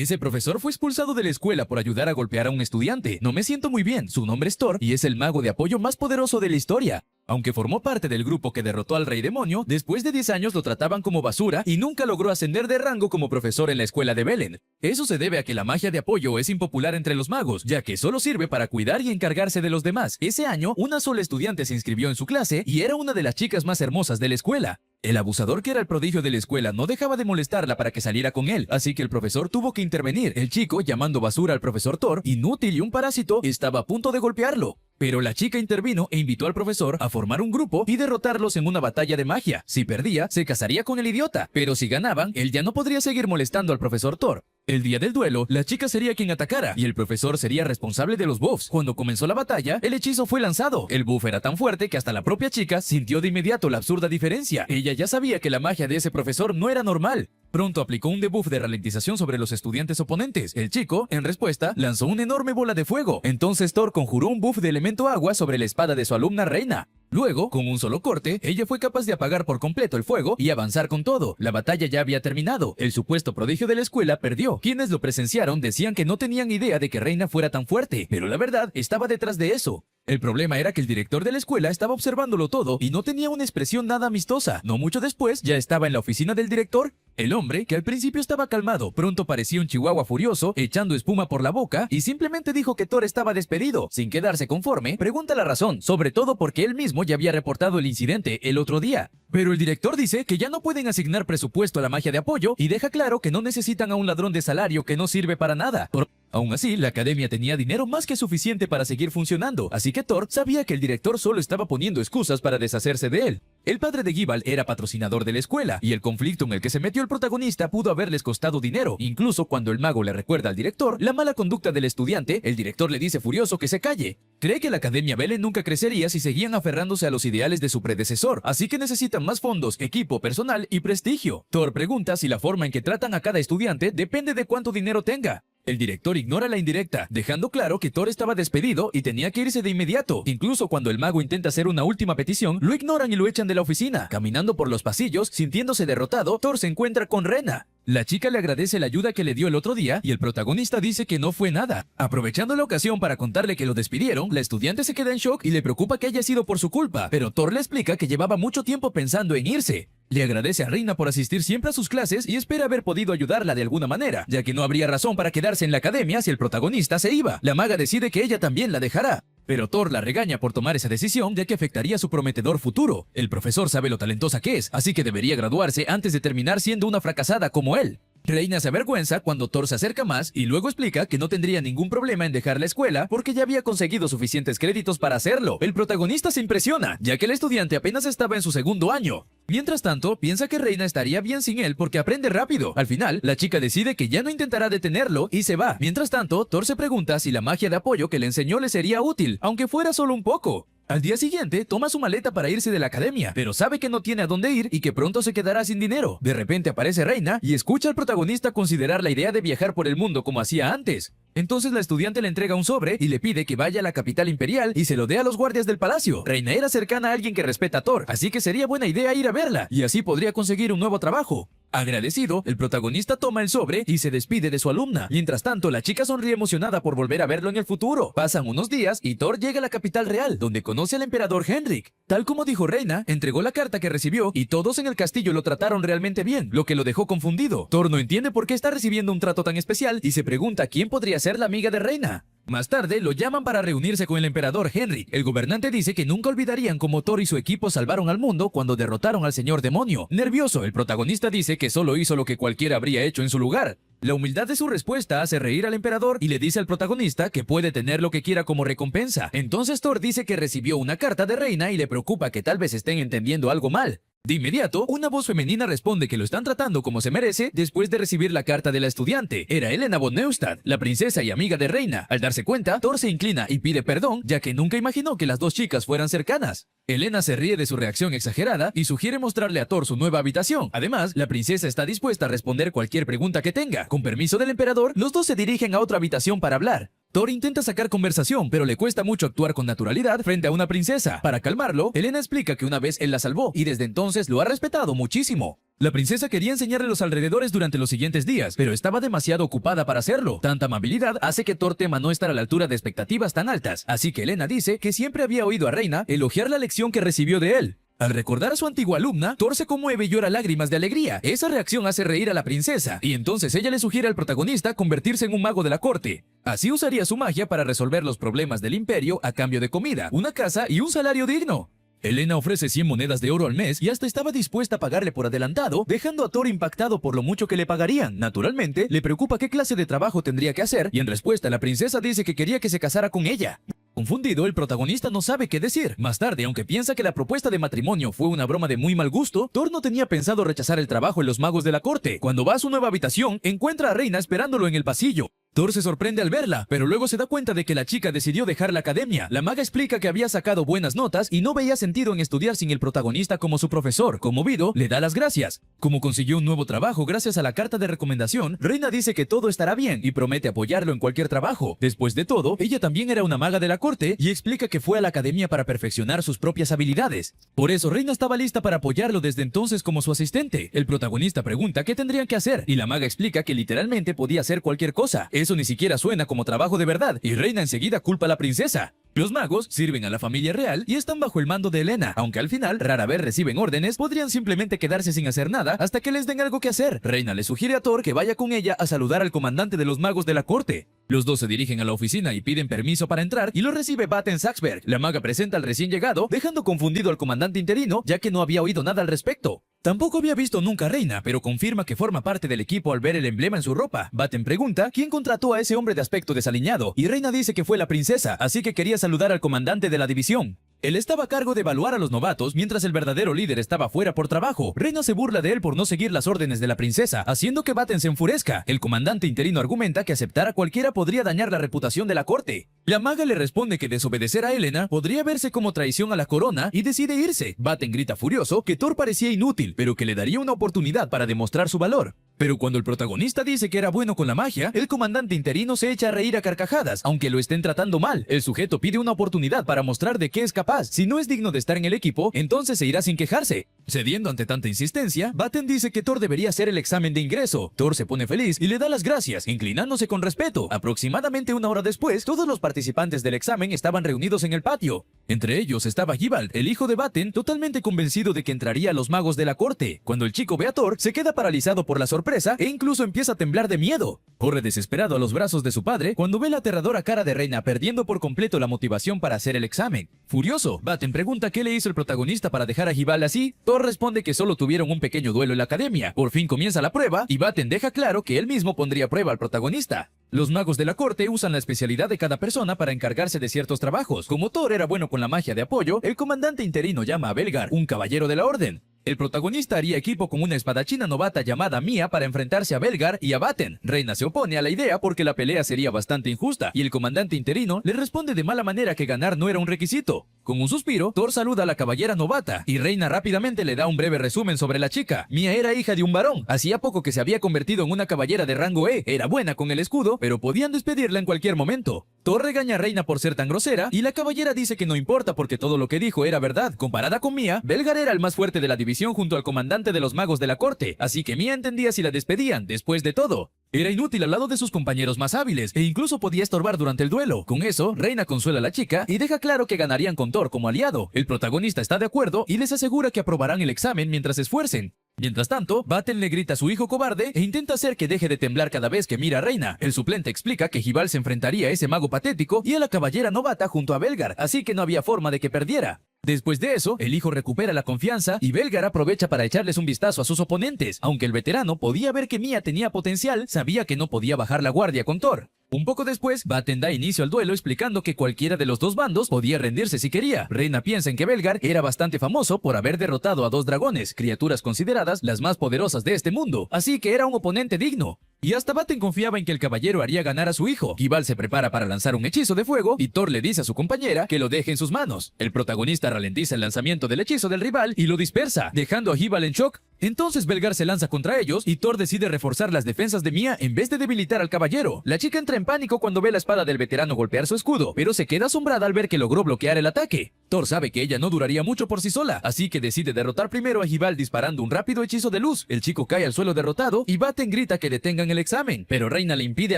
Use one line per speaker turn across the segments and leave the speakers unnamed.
Ese profesor fue expulsado de la escuela por ayudar a golpear a un estudiante. No me siento muy bien. Su nombre es Thor y es el mago de apoyo más poderoso de la historia. Aunque formó parte del grupo que derrotó al Rey Demonio, después de 10 años lo trataban como basura y nunca logró ascender de rango como profesor en la escuela de Belen. Eso se debe a que la magia de apoyo es impopular entre los magos, ya que solo sirve para cuidar y encargarse de los demás. Ese año, una sola estudiante se inscribió en su clase y era una de las chicas más hermosas de la escuela. El abusador, que era el prodigio de la escuela, no dejaba de molestarla para que saliera con él, así que el profesor tuvo que intervenir. El chico, llamando basura al profesor Thor, inútil y un parásito, estaba a punto de golpearlo. Pero la chica intervino e invitó al profesor a formar un grupo y derrotarlos en una batalla de magia. Si perdía, se casaría con el idiota, pero si ganaban, él ya no podría seguir molestando al profesor Thor. El día del duelo, la chica sería quien atacara y el profesor sería responsable de los buffs. Cuando comenzó la batalla, el hechizo fue lanzado. El buff era tan fuerte que hasta la propia chica sintió de inmediato la absurda diferencia. Ella ya sabía que la magia de ese profesor no era normal. Pronto aplicó un debuff de ralentización sobre los estudiantes oponentes. El chico, en respuesta, lanzó una enorme bola de fuego. Entonces Thor conjuró un buff de elemento agua sobre la espada de su alumna Reina. Luego, con un solo corte, ella fue capaz de apagar por completo el fuego y avanzar con todo. La batalla ya había terminado. El supuesto prodigio de la escuela perdió. Quienes lo presenciaron decían que no tenían idea de que Reina fuera tan fuerte, pero la verdad estaba detrás de eso. El problema era que el director de la escuela estaba observándolo todo y no tenía una expresión nada amistosa. No mucho después, ya estaba en la oficina del director. El hombre, que al principio estaba calmado, pronto parecía un chihuahua furioso, echando espuma por la boca, y simplemente dijo que Thor estaba despedido. Sin quedarse conforme, pregunta la razón, sobre todo porque él mismo ya había reportado el incidente el otro día. Pero el director dice que ya no pueden asignar presupuesto a la magia de apoyo y deja claro que no necesitan a un ladrón de salario que no sirve para nada. Aún así, la academia tenía dinero más que suficiente para seguir funcionando, así que Thor sabía que el director solo estaba poniendo excusas para deshacerse de él. El padre de Gibal era patrocinador de la escuela, y el conflicto en el que se metió el protagonista pudo haberles costado dinero. Incluso cuando el mago le recuerda al director la mala conducta del estudiante, el director le dice furioso que se calle. Cree que la Academia Belen nunca crecería si seguían aferrándose a los ideales de su predecesor, así que necesitan más fondos, equipo, personal y prestigio. Thor pregunta si la forma en que tratan a cada estudiante depende de cuánto dinero tenga. El director ignora la indirecta, dejando claro que Thor estaba despedido y tenía que irse de inmediato. Incluso cuando el mago intenta hacer una última petición, lo ignoran y lo echan de la oficina. Caminando por los pasillos, sintiéndose derrotado, Thor se encuentra con Rena. La chica le agradece la ayuda que le dio el otro día y el protagonista dice que no fue nada. Aprovechando la ocasión para contarle que lo despidieron, la estudiante se queda en shock y le preocupa que haya sido por su culpa, pero Thor le explica que llevaba mucho tiempo pensando en irse. Le agradece a Reina por asistir siempre a sus clases y espera haber podido ayudarla de alguna manera, ya que no habría razón para quedarse en la academia si el protagonista se iba. La maga decide que ella también la dejará. Pero Thor la regaña por tomar esa decisión, ya que afectaría su prometedor futuro. El profesor sabe lo talentosa que es, así que debería graduarse antes de terminar siendo una fracasada como él. Reina se avergüenza cuando Thor se acerca más y luego explica que no tendría ningún problema en dejar la escuela porque ya había conseguido suficientes créditos para hacerlo. El protagonista se impresiona, ya que el estudiante apenas estaba en su segundo año. Mientras tanto, piensa que Reina estaría bien sin él porque aprende rápido. Al final, la chica decide que ya no intentará detenerlo y se va. Mientras tanto, Thor se pregunta si la magia de apoyo que le enseñó le sería útil, aunque fuera solo un poco. Al día siguiente, toma su maleta para irse de la academia, pero sabe que no tiene a dónde ir y que pronto se quedará sin dinero. De repente aparece Reina y escucha al protagonista considerar la idea de viajar por el mundo como hacía antes. Entonces la estudiante le entrega un sobre y le pide que vaya a la capital imperial y se lo dé a los guardias del palacio. Reina era cercana a alguien que respeta a Thor, así que sería buena idea ir a verla, y así podría conseguir un nuevo trabajo. Agradecido, el protagonista toma el sobre y se despide de su alumna. Mientras tanto, la chica sonríe emocionada por volver a verlo en el futuro. Pasan unos días y Thor llega a la capital real, donde conoce al emperador Henrik. Tal como dijo Reina, entregó la carta que recibió y todos en el castillo lo trataron realmente bien, lo que lo dejó confundido. Thor no entiende por qué está recibiendo un trato tan especial y se pregunta quién podría ser la amiga de Reina. Más tarde, lo llaman para reunirse con el emperador Henrik. El gobernante dice que nunca olvidarían cómo Thor y su equipo salvaron al mundo cuando derrotaron al señor demonio. Nervioso, el protagonista dice que solo hizo lo que cualquiera habría hecho en su lugar. La humildad de su respuesta hace reír al emperador y le dice al protagonista que puede tener lo que quiera como recompensa. Entonces Thor dice que recibió una carta de Reina y le preocupa que tal vez estén entendiendo algo mal. De inmediato, una voz femenina responde que lo están tratando como se merece después de recibir la carta de la estudiante. Era Helena von Neustadt, la princesa y amiga de Reina. Al darse cuenta, Thor se inclina y pide perdón, ya que nunca imaginó que las dos chicas fueran cercanas. Helena se ríe de su reacción exagerada y sugiere mostrarle a Thor su nueva habitación. Además, la princesa está dispuesta a responder cualquier pregunta que tenga. Con permiso del emperador, los dos se dirigen a otra habitación para hablar. Thor intenta sacar conversación, pero le cuesta mucho actuar con naturalidad frente a una princesa. Para calmarlo, Helena explica que una vez él la salvó y desde entonces lo ha respetado muchísimo. La princesa quería enseñarle los alrededores durante los siguientes días, pero estaba demasiado ocupada para hacerlo. Tanta amabilidad hace que Thor tema no estar a la altura de expectativas tan altas, así que Helena dice que siempre había oído a Reina elogiar la lección que recibió de él. Al recordar a su antigua alumna, Thor se conmueve y llora lágrimas de alegría. Esa reacción hace reír a la princesa, y entonces ella le sugiere al protagonista convertirse en un mago de la corte. Así usaría su magia para resolver los problemas del imperio a cambio de comida, una casa y un salario digno. Helena ofrece 100 monedas de oro al mes y hasta estaba dispuesta a pagarle por adelantado, dejando a Thor impactado por lo mucho que le pagarían. Naturalmente, le preocupa qué clase de trabajo tendría que hacer, y en respuesta la princesa dice que quería que se casara con ella. Confundido, el protagonista no sabe qué decir. Más tarde, aunque piensa que la propuesta de matrimonio fue una broma de muy mal gusto, Thor no tenía pensado rechazar el trabajo en los magos de la corte. Cuando va a su nueva habitación, encuentra a Reina esperándolo en el pasillo. Thor se sorprende al verla, pero luego se da cuenta de que la chica decidió dejar la academia. La maga explica que había sacado buenas notas y no veía sentido en estudiar sin el protagonista como su profesor. Conmovido, le da las gracias. Como consiguió un nuevo trabajo gracias a la carta de recomendación, Reina dice que todo estará bien y promete apoyarlo en cualquier trabajo. Después de todo, ella también era una maga de la corte y explica que fue a la academia para perfeccionar sus propias habilidades. Por eso, Reina estaba lista para apoyarlo desde entonces como su asistente. El protagonista pregunta qué tendrían que hacer y la maga explica que literalmente podía hacer cualquier cosa. Eso ni siquiera suena como trabajo de verdad, y Reina enseguida culpa a la princesa. Los magos sirven a la familia real y están bajo el mando de Helena, aunque al final rara vez reciben órdenes, podrían simplemente quedarse sin hacer nada hasta que les den algo que hacer. Reina le sugiere a Thor que vaya con ella a saludar al comandante de los magos de la corte. Los dos se dirigen a la oficina y piden permiso para entrar y lo recibe Batten Saxberg. La maga presenta al recién llegado, dejando confundido al comandante interino, ya que no había oído nada al respecto. Tampoco había visto nunca a Reina, pero confirma que forma parte del equipo al ver el emblema en su ropa. Batten pregunta quién contrató a ese hombre de aspecto desaliñado, y Reina dice que fue la princesa, así que quería saludar al comandante de la división. Él estaba a cargo de evaluar a los novatos, mientras el verdadero líder estaba fuera por trabajo. Reina se burla de él por no seguir las órdenes de la princesa, haciendo que Batten se enfurezca. El comandante interino argumenta que aceptar a cualquiera podría dañar la reputación de la corte. La maga le responde que desobedecer a Helena podría verse como traición a la corona y decide irse. Batten grita furioso que Thor parecía inútil, pero que le daría una oportunidad para demostrar su valor. Pero cuando el protagonista dice que era bueno con la magia, el comandante interino se echa a reír a carcajadas, aunque lo estén tratando mal. El sujeto pide una oportunidad para mostrar de qué es capaz. Si no es digno de estar en el equipo, entonces se irá sin quejarse. Cediendo ante tanta insistencia, Batten dice que Thor debería hacer el examen de ingreso. Thor se pone feliz y le da las gracias, inclinándose con respeto. Aproximadamente una hora después, todos los participantes del examen estaban reunidos en el patio. Entre ellos estaba Gibald, el hijo de Batten, totalmente convencido de que entraría a los magos de la corte. Cuando el chico ve a Thor, se queda paralizado por la sorpresa e incluso empieza a temblar de miedo. Corre desesperado a los brazos de su padre cuando ve la aterradora cara de Reina perdiendo por completo la motivación para hacer el examen. Furioso, Batten pregunta qué le hizo el protagonista para dejar a Gibald así. Thor responde que solo tuvieron un pequeño duelo en la academia. Por fin comienza la prueba y Batten deja claro que él mismo pondría a prueba al protagonista. Los magos de la corte usan la especialidad de cada persona para encargarse de ciertos trabajos. Como Thor era bueno con la magia de apoyo, el comandante interino llama a Belgar, un caballero de la orden. El protagonista haría equipo con una espadachina novata llamada Mia para enfrentarse a Belgar y a Batten. Reina se opone a la idea porque la pelea sería bastante injusta, y el comandante interino le responde de mala manera que ganar no era un requisito. Con un suspiro, Thor saluda a la caballera novata, y Reina rápidamente le da un breve resumen sobre la chica. Mia era hija de un varón, hacía poco que se había convertido en una caballera de rango E, era buena con el escudo, pero podían despedirla en cualquier momento. Thor regaña a Reina por ser tan grosera, y la caballera dice que no importa porque todo lo que dijo era verdad. Comparada con Mia, Belgar era el más fuerte de la división junto al comandante de los magos de la corte, así que Mia entendía si la despedían. Después de todo, era inútil al lado de sus compañeros más hábiles e incluso podía estorbar durante el duelo. Con eso, Reina consuela a la chica y deja claro que ganarían con Thor como aliado. El protagonista está de acuerdo y les asegura que aprobarán el examen mientras se esfuercen. Mientras tanto, Batten le grita a su hijo cobarde e intenta hacer que deje de temblar cada vez que mira a Reina. El suplente explica que Gibald se enfrentaría a ese mago patético y a la caballera novata junto a Belgar, así que no había forma de que perdiera. Después de eso, el hijo recupera la confianza y Belgar aprovecha para echarles un vistazo a sus oponentes. Aunque el veterano podía ver que Mia tenía potencial, sabía que no podía bajar la guardia con Thor. Un poco después, Batten da inicio al duelo explicando que cualquiera de los dos bandos podía rendirse si quería. Reina piensa en que Belgar era bastante famoso por haber derrotado a 2 dragones, criaturas consideradas las más poderosas de este mundo, así que era un oponente digno. Y hasta Baten confiaba en que el caballero haría ganar a su hijo. Gival se prepara para lanzar un hechizo de fuego y Thor le dice a su compañera que lo deje en sus manos. El protagonista ralentiza el lanzamiento del hechizo del rival y lo dispersa, dejando a Gival en shock. Entonces Belgar se lanza contra ellos y Thor decide reforzar las defensas de Mia en vez de debilitar al caballero. La chica entra en pánico cuando ve la espada del veterano golpear su escudo, pero se queda asombrada al ver que logró bloquear el ataque. Thor sabe que ella no duraría mucho por sí sola, así que decide derrotar primero a Gival disparando un rápido hechizo de luz. El chico cae al suelo derrotado y Baten grita que detengan el examen, pero Reina le impide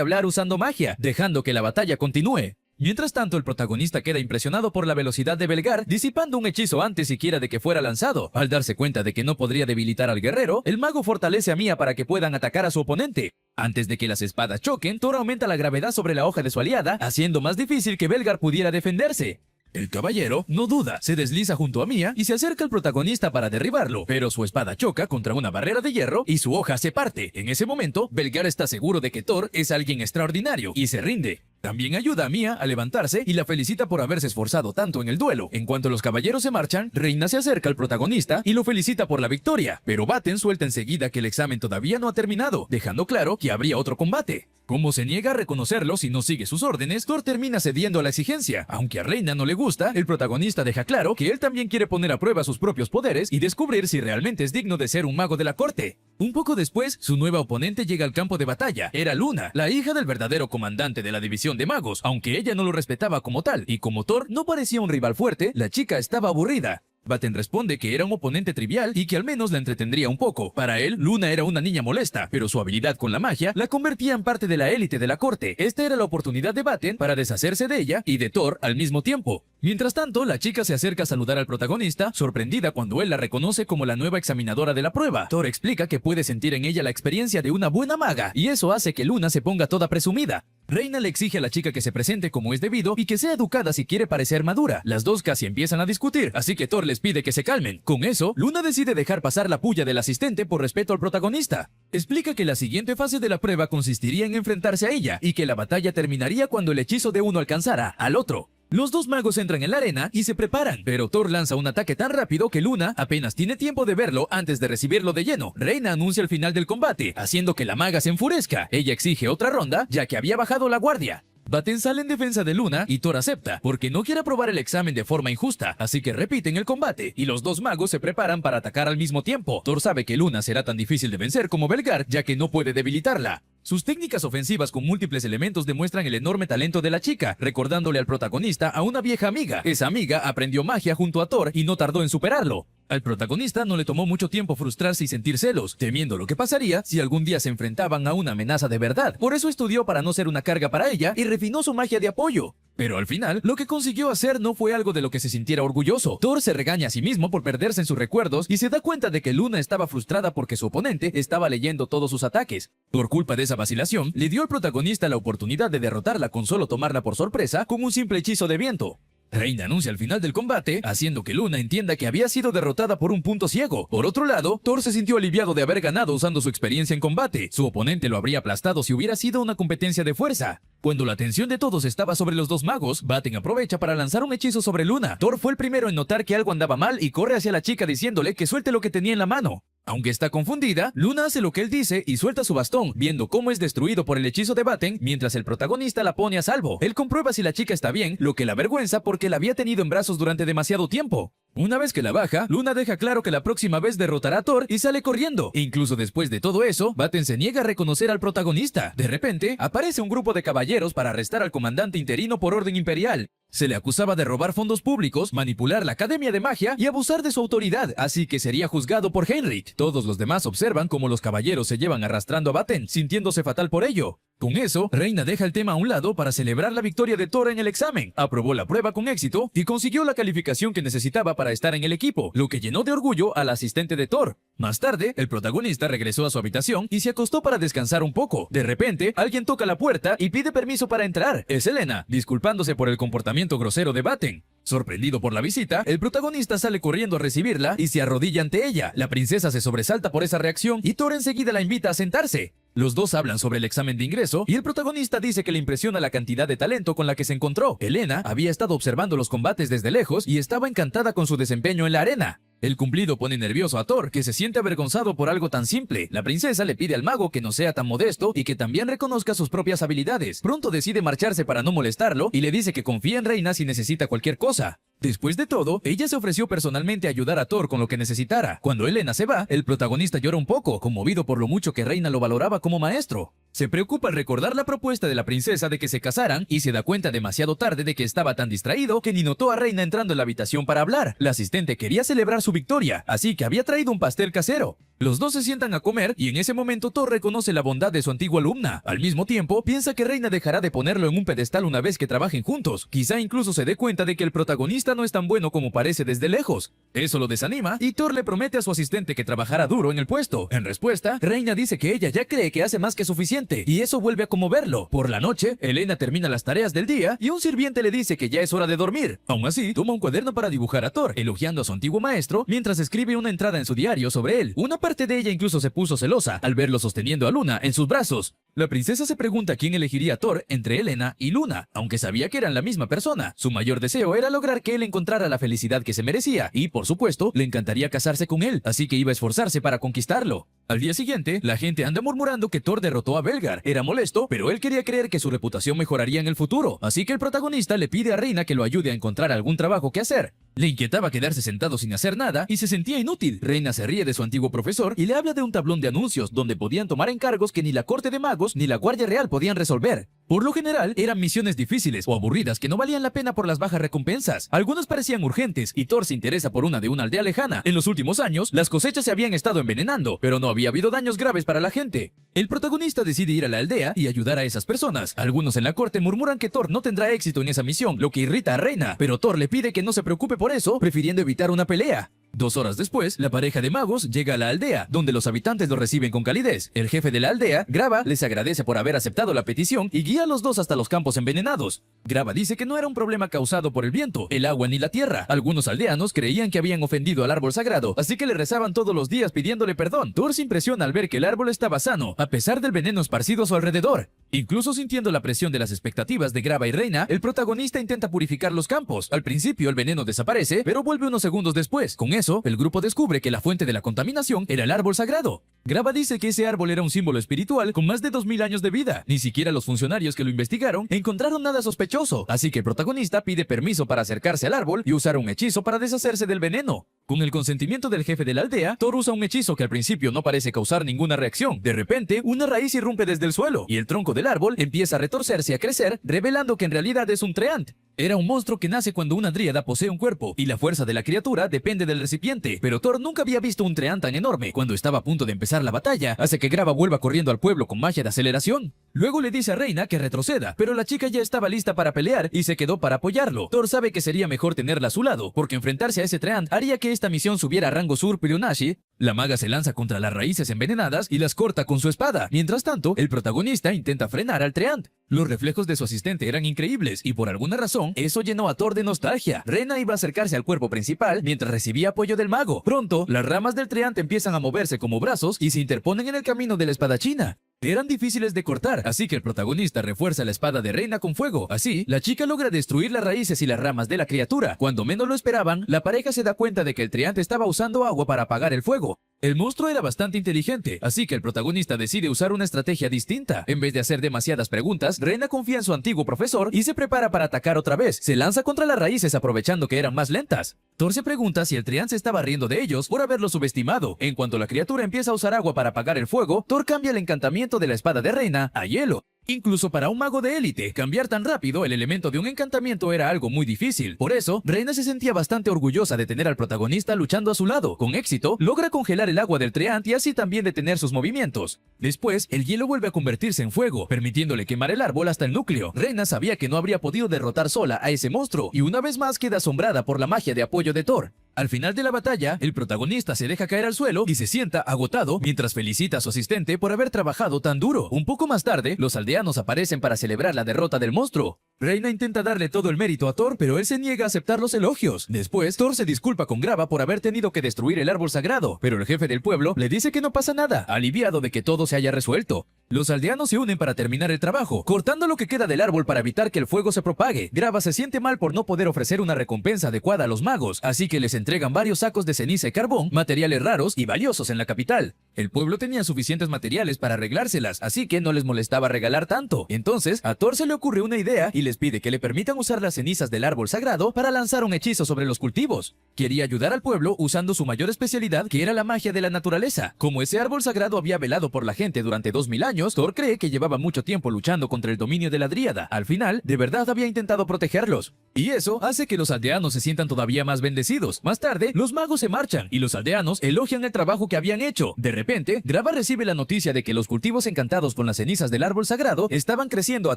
hablar usando magia, dejando que la batalla continúe. Mientras tanto, el protagonista queda impresionado por la velocidad de Belgar, disipando un hechizo antes siquiera de que fuera lanzado. Al darse cuenta de que no podría debilitar al guerrero, el mago fortalece a Mia para que puedan atacar a su oponente. Antes de que las espadas choquen, Thor aumenta la gravedad sobre la hoja de su aliada, haciendo más difícil que Belgar pudiera defenderse. El caballero no duda, se desliza junto a Mia y se acerca al protagonista para derribarlo, pero su espada choca contra una barrera de hierro y su hoja se parte. En ese momento, Belgar está seguro de que Thor es alguien extraordinario y se rinde. También ayuda a Mia a levantarse y la felicita por haberse esforzado tanto en el duelo. En cuanto los caballeros se marchan, Reina se acerca al protagonista y lo felicita por la victoria, pero Baten suelta enseguida que el examen todavía no ha terminado, dejando claro que habría otro combate. Como se niega a reconocerlo si no sigue sus órdenes, Thor termina cediendo a la exigencia. Aunque a Reina no le gusta, el protagonista deja claro que él también quiere poner a prueba sus propios poderes y descubrir si realmente es digno de ser un mago de la corte. Un poco después, su nueva oponente llega al campo de batalla. Era Luna, la hija del verdadero comandante de la división de magos, aunque ella no lo respetaba como tal, y como Thor no parecía un rival fuerte, la chica estaba aburrida. Baten responde que era un oponente trivial y que al menos la entretendría un poco. Para él, Luna era una niña molesta, pero su habilidad con la magia la convertía en parte de la élite de la corte. Esta era la oportunidad de Baten para deshacerse de ella y de Thor al mismo tiempo. Mientras tanto, la chica se acerca a saludar al protagonista, sorprendida cuando él la reconoce como la nueva examinadora de la prueba. Thor explica que puede sentir en ella la experiencia de una buena maga, y eso hace que Luna se ponga toda presumida. Reina le exige a la chica que se presente como es debido y que sea educada si quiere parecer madura. Las dos casi empiezan a discutir, así que Thor les pide que se calmen. Con eso, Luna decide dejar pasar la puya del asistente por respeto al protagonista. Explica que la siguiente fase de la prueba consistiría en enfrentarse a ella y que la batalla terminaría cuando el hechizo de uno alcanzara al otro. Los dos magos entran en la arena y se preparan, pero Thor lanza un ataque tan rápido que Luna apenas tiene tiempo de verlo antes de recibirlo de lleno. Reina anuncia el final del combate, haciendo que la maga se enfurezca. Ella exige otra ronda, ya que había bajado la guardia. Baten sale en defensa de Luna y Thor acepta, porque no quiere aprobar el examen de forma injusta, así que repiten el combate, y los dos magos se preparan para atacar al mismo tiempo. Thor sabe que Luna será tan difícil de vencer como Belgar, ya que no puede debilitarla. Sus técnicas ofensivas con múltiples elementos demuestran el enorme talento de la chica, recordándole al protagonista a una vieja amiga. Esa amiga aprendió magia junto a Thor y no tardó en superarlo. Al protagonista no le tomó mucho tiempo frustrarse y sentir celos, temiendo lo que pasaría si algún día se enfrentaban a una amenaza de verdad. Por eso estudió para no ser una carga para ella y refinó su magia de apoyo. Pero al final, lo que consiguió hacer no fue algo de lo que se sintiera orgulloso. Thor se regaña a sí mismo por perderse en sus recuerdos y se da cuenta de que Luna estaba frustrada porque su oponente estaba leyendo todos sus ataques. Por culpa de esa vacilación, le dio al protagonista la oportunidad de derrotarla con solo tomarla por sorpresa con un simple hechizo de viento. Reina anuncia el final del combate, haciendo que Luna entienda que había sido derrotada por un punto ciego. Por otro lado, Thor se sintió aliviado de haber ganado usando su experiencia en combate. Su oponente lo habría aplastado si hubiera sido una competencia de fuerza. Cuando la atención de todos estaba sobre los dos magos, Baten aprovecha para lanzar un hechizo sobre Luna. Thor fue el primero en notar que algo andaba mal y corre hacia la chica diciéndole que suelte lo que tenía en la mano. Aunque está confundida, Luna hace lo que él dice y suelta su bastón, viendo cómo es destruido por el hechizo de Baten, mientras el protagonista la pone a salvo. Él comprueba si la chica está bien, lo que la avergüenza porque la había tenido en brazos durante demasiado tiempo. Una vez que la baja, Luna deja claro que la próxima vez derrotará a Thor y sale corriendo. Incluso después de todo eso, Baten se niega a reconocer al protagonista. De repente, aparece un grupo de caballeros para arrestar al comandante interino por orden imperial. Se le acusaba de robar fondos públicos, manipular la Academia de Magia y abusar de su autoridad, así que sería juzgado por Heinrich. Todos los demás observan cómo los caballeros se llevan arrastrando a Baten, sintiéndose fatal por ello. Con eso, Reina deja el tema a un lado para celebrar la victoria de Thor en el examen. Aprobó la prueba con éxito y consiguió la calificación que necesitaba para estar en el equipo, lo que llenó de orgullo al asistente de Thor. Más tarde, el protagonista regresó a su habitación y se acostó para descansar un poco. De repente, alguien toca la puerta y pide permiso para entrar. Es Helena, disculpándose por el comportamiento grosero de Baten. Sorprendido por la visita, el protagonista sale corriendo a recibirla y se arrodilla ante ella. La princesa se sobresalta por esa reacción y Thor enseguida la invita a sentarse. Los dos hablan sobre el examen de ingreso y el protagonista dice que le impresiona la cantidad de talento con la que se encontró. Helena había estado observando los combates desde lejos y estaba encantada con su desempeño en la arena. El cumplido pone nervioso a Thor, que se siente avergonzado por algo tan simple. La princesa le pide al mago que no sea tan modesto y que también reconozca sus propias habilidades. Pronto decide marcharse para no molestarlo y le dice que confía en Reina si necesita cualquier cosa. Después de todo, ella se ofreció personalmente a ayudar a Thor con lo que necesitara. Cuando Helena se va, el protagonista llora un poco, conmovido por lo mucho que Reina lo valoraba como maestro. Se preocupa al recordar la propuesta de la princesa de que se casaran y se da cuenta demasiado tarde de que estaba tan distraído que ni notó a Reina entrando en la habitación para hablar. La asistente quería celebrar su victoria, así que había traído un pastel casero. Los dos se sientan a comer y en ese momento Thor reconoce la bondad de su antigua alumna. Al mismo tiempo, piensa que Reina dejará de ponerlo en un pedestal una vez que trabajen juntos. Quizá incluso se dé cuenta de que el protagonista no es tan bueno como parece desde lejos. Eso lo desanima y Thor le promete a su asistente que trabajará duro en el puesto. En respuesta, Reina dice que ella ya cree que hace más que suficiente y eso vuelve a conmoverlo. Por la noche, Helena termina las tareas del día y un sirviente le dice que ya es hora de dormir. Aún así, toma un cuaderno para dibujar a Thor, elogiando a su antiguo maestro mientras escribe una entrada en su diario sobre él. Una parte de ella incluso se puso celosa al verlo sosteniendo a Luna en sus brazos. La princesa se pregunta quién elegiría a Thor entre Helena y Luna, aunque sabía que eran la misma persona. Su mayor deseo era lograr que él encontrara la felicidad que se merecía y, por supuesto, le encantaría casarse con él, así que iba a esforzarse para conquistarlo. Al día siguiente, la gente anda murmurando que Thor derrotó a Belgar. Era molesto, pero él quería creer que su reputación mejoraría en el futuro, así que el protagonista le pide a Reina que lo ayude a encontrar algún trabajo que hacer. Le inquietaba quedarse sentado sin hacer nada y se sentía inútil. Reina se ríe de su antiguo profesor y le habla de un tablón de anuncios donde podían tomar encargos que ni la corte de magos ni la guardia real podían resolver. Por lo general, eran misiones difíciles o aburridas que no valían la pena por las bajas recompensas. Algunas parecían urgentes y Thor se interesa por una de una aldea lejana. En los últimos años, las cosechas se habían estado envenenando, pero no había habido daños graves para la gente. El protagonista decide ir a la aldea y ayudar a esas personas. Algunos en la corte murmuran que Thor no tendrá éxito en esa misión, lo que irrita a Reina, pero Thor le pide que no se preocupe por eso, prefiriendo evitar una pelea. 2 horas después, la pareja de magos llega a la aldea, donde los habitantes lo reciben con calidez. El jefe de la aldea, Graba, les agradece por haber aceptado la petición y guía a los dos hasta los campos envenenados. Graba dice que no era un problema causado por el viento, el agua ni la tierra. Algunos aldeanos creían que habían ofendido al árbol sagrado, así que le rezaban todos los días pidiéndole perdón. Thor se impresiona al ver que el árbol estaba sano, a pesar del veneno esparcido a su alrededor. Incluso sintiendo la presión de las expectativas de Graba y Reina, el protagonista intenta purificar los campos. Al principio el veneno desaparece, pero vuelve unos segundos después. Con eso, el grupo descubre que la fuente de la contaminación era el árbol sagrado. Graba dice que ese árbol era un símbolo espiritual con más de 2000 años de vida. Ni siquiera los funcionarios que lo investigaron encontraron nada sospechoso, así que el protagonista pide permiso para acercarse al árbol y usar un hechizo para deshacerse del veneno. Con el consentimiento del jefe de la aldea, Thor usa un hechizo que al principio no parece causar ninguna reacción. De repente, una raíz irrumpe desde el suelo y el tronco del árbol empieza a retorcerse y a crecer, revelando que en realidad es un treant. Era un monstruo que nace cuando una dríada posee un cuerpo y la fuerza de la criatura depende del recipiente, pero Thor nunca había visto un treant tan enorme. Cuando estaba a punto de empezar la batalla, hace que Graba vuelva corriendo al pueblo con magia de aceleración. Luego le dice a Reina que retroceda, pero la chica ya estaba lista para pelear y se quedó para apoyarlo. Thor sabe que sería mejor tenerla a su lado, porque enfrentarse a ese treant haría que esta misión subiera a rango Sur Pilionashi. La maga se lanza contra las raíces envenenadas y las corta con su espada. Mientras tanto, el protagonista intenta frenar al treant. Los reflejos de su asistente eran increíbles y por alguna razón, eso llenó a Thor de nostalgia. Reina iba a acercarse al cuerpo principal mientras recibía apoyo del mago. Pronto, las ramas del treant empiezan a moverse como brazos y se interponen en el camino de la espadachina. Eran difíciles de cortar, así que el protagonista refuerza la espada de Reina con fuego. Así, la chica logra destruir las raíces y las ramas de la criatura. Cuando menos lo esperaban, la pareja se da cuenta de que el treant estaba usando agua para apagar el fuego. El monstruo era bastante inteligente, así que el protagonista decide usar una estrategia distinta. En vez de hacer demasiadas preguntas, Reina confía en su antiguo profesor y se prepara para atacar otra vez. Se lanza contra las raíces aprovechando que eran más lentas. Thor se pregunta si el treant se estaba riendo de ellos por haberlo subestimado. En cuanto la criatura empieza a usar agua para apagar el fuego, Thor cambia el encantamiento de la espada de Reina a hielo. Incluso para un mago de élite, cambiar tan rápido el elemento de un encantamiento era algo muy difícil. Por eso, Reina se sentía bastante orgullosa de tener al protagonista luchando a su lado. Con éxito, logra congelar el agua del treant y así también detener sus movimientos. Después, el hielo vuelve a convertirse en fuego, permitiéndole quemar el árbol hasta el núcleo. Reina sabía que no habría podido derrotar sola a ese monstruo, y una vez más queda asombrada por la magia de apoyo de Thor. Al final de la batalla, el protagonista se deja caer al suelo y se sienta agotado mientras felicita a su asistente por haber trabajado tan duro. Un poco más tarde, los aldeanos aparecen para celebrar la derrota del monstruo. Reina intenta darle todo el mérito a Thor, pero él se niega a aceptar los elogios. Después, Thor se disculpa con Grava por haber tenido que destruir el árbol sagrado, pero el jefe del pueblo le dice que no pasa nada, aliviado de que todo se haya resuelto. Los aldeanos se unen para terminar el trabajo, cortando lo que queda del árbol para evitar que el fuego se propague. Grava se siente mal por no poder ofrecer una recompensa adecuada a los magos, así que les entregan varios sacos de ceniza y carbón, materiales raros y valiosos en la capital. El pueblo tenía suficientes materiales para arreglárselas, así que no les molestaba regalar tanto. Entonces, a Thor se le ocurre una idea y les pide que le permitan usar las cenizas del árbol sagrado para lanzar un hechizo sobre los cultivos. Quería ayudar al pueblo usando su mayor especialidad, que era la magia de la naturaleza. Como ese árbol sagrado había velado por la gente durante 2000 años, Thor cree que llevaba mucho tiempo luchando contra el dominio de la dríada. Al final, de verdad había intentado protegerlos. Y eso hace que los aldeanos se sientan todavía más bendecidos. Más tarde, los magos se marchan y los aldeanos elogian el trabajo que habían hecho. De repente, Grava recibe la noticia de que los cultivos encantados con las cenizas del árbol sagrado estaban creciendo a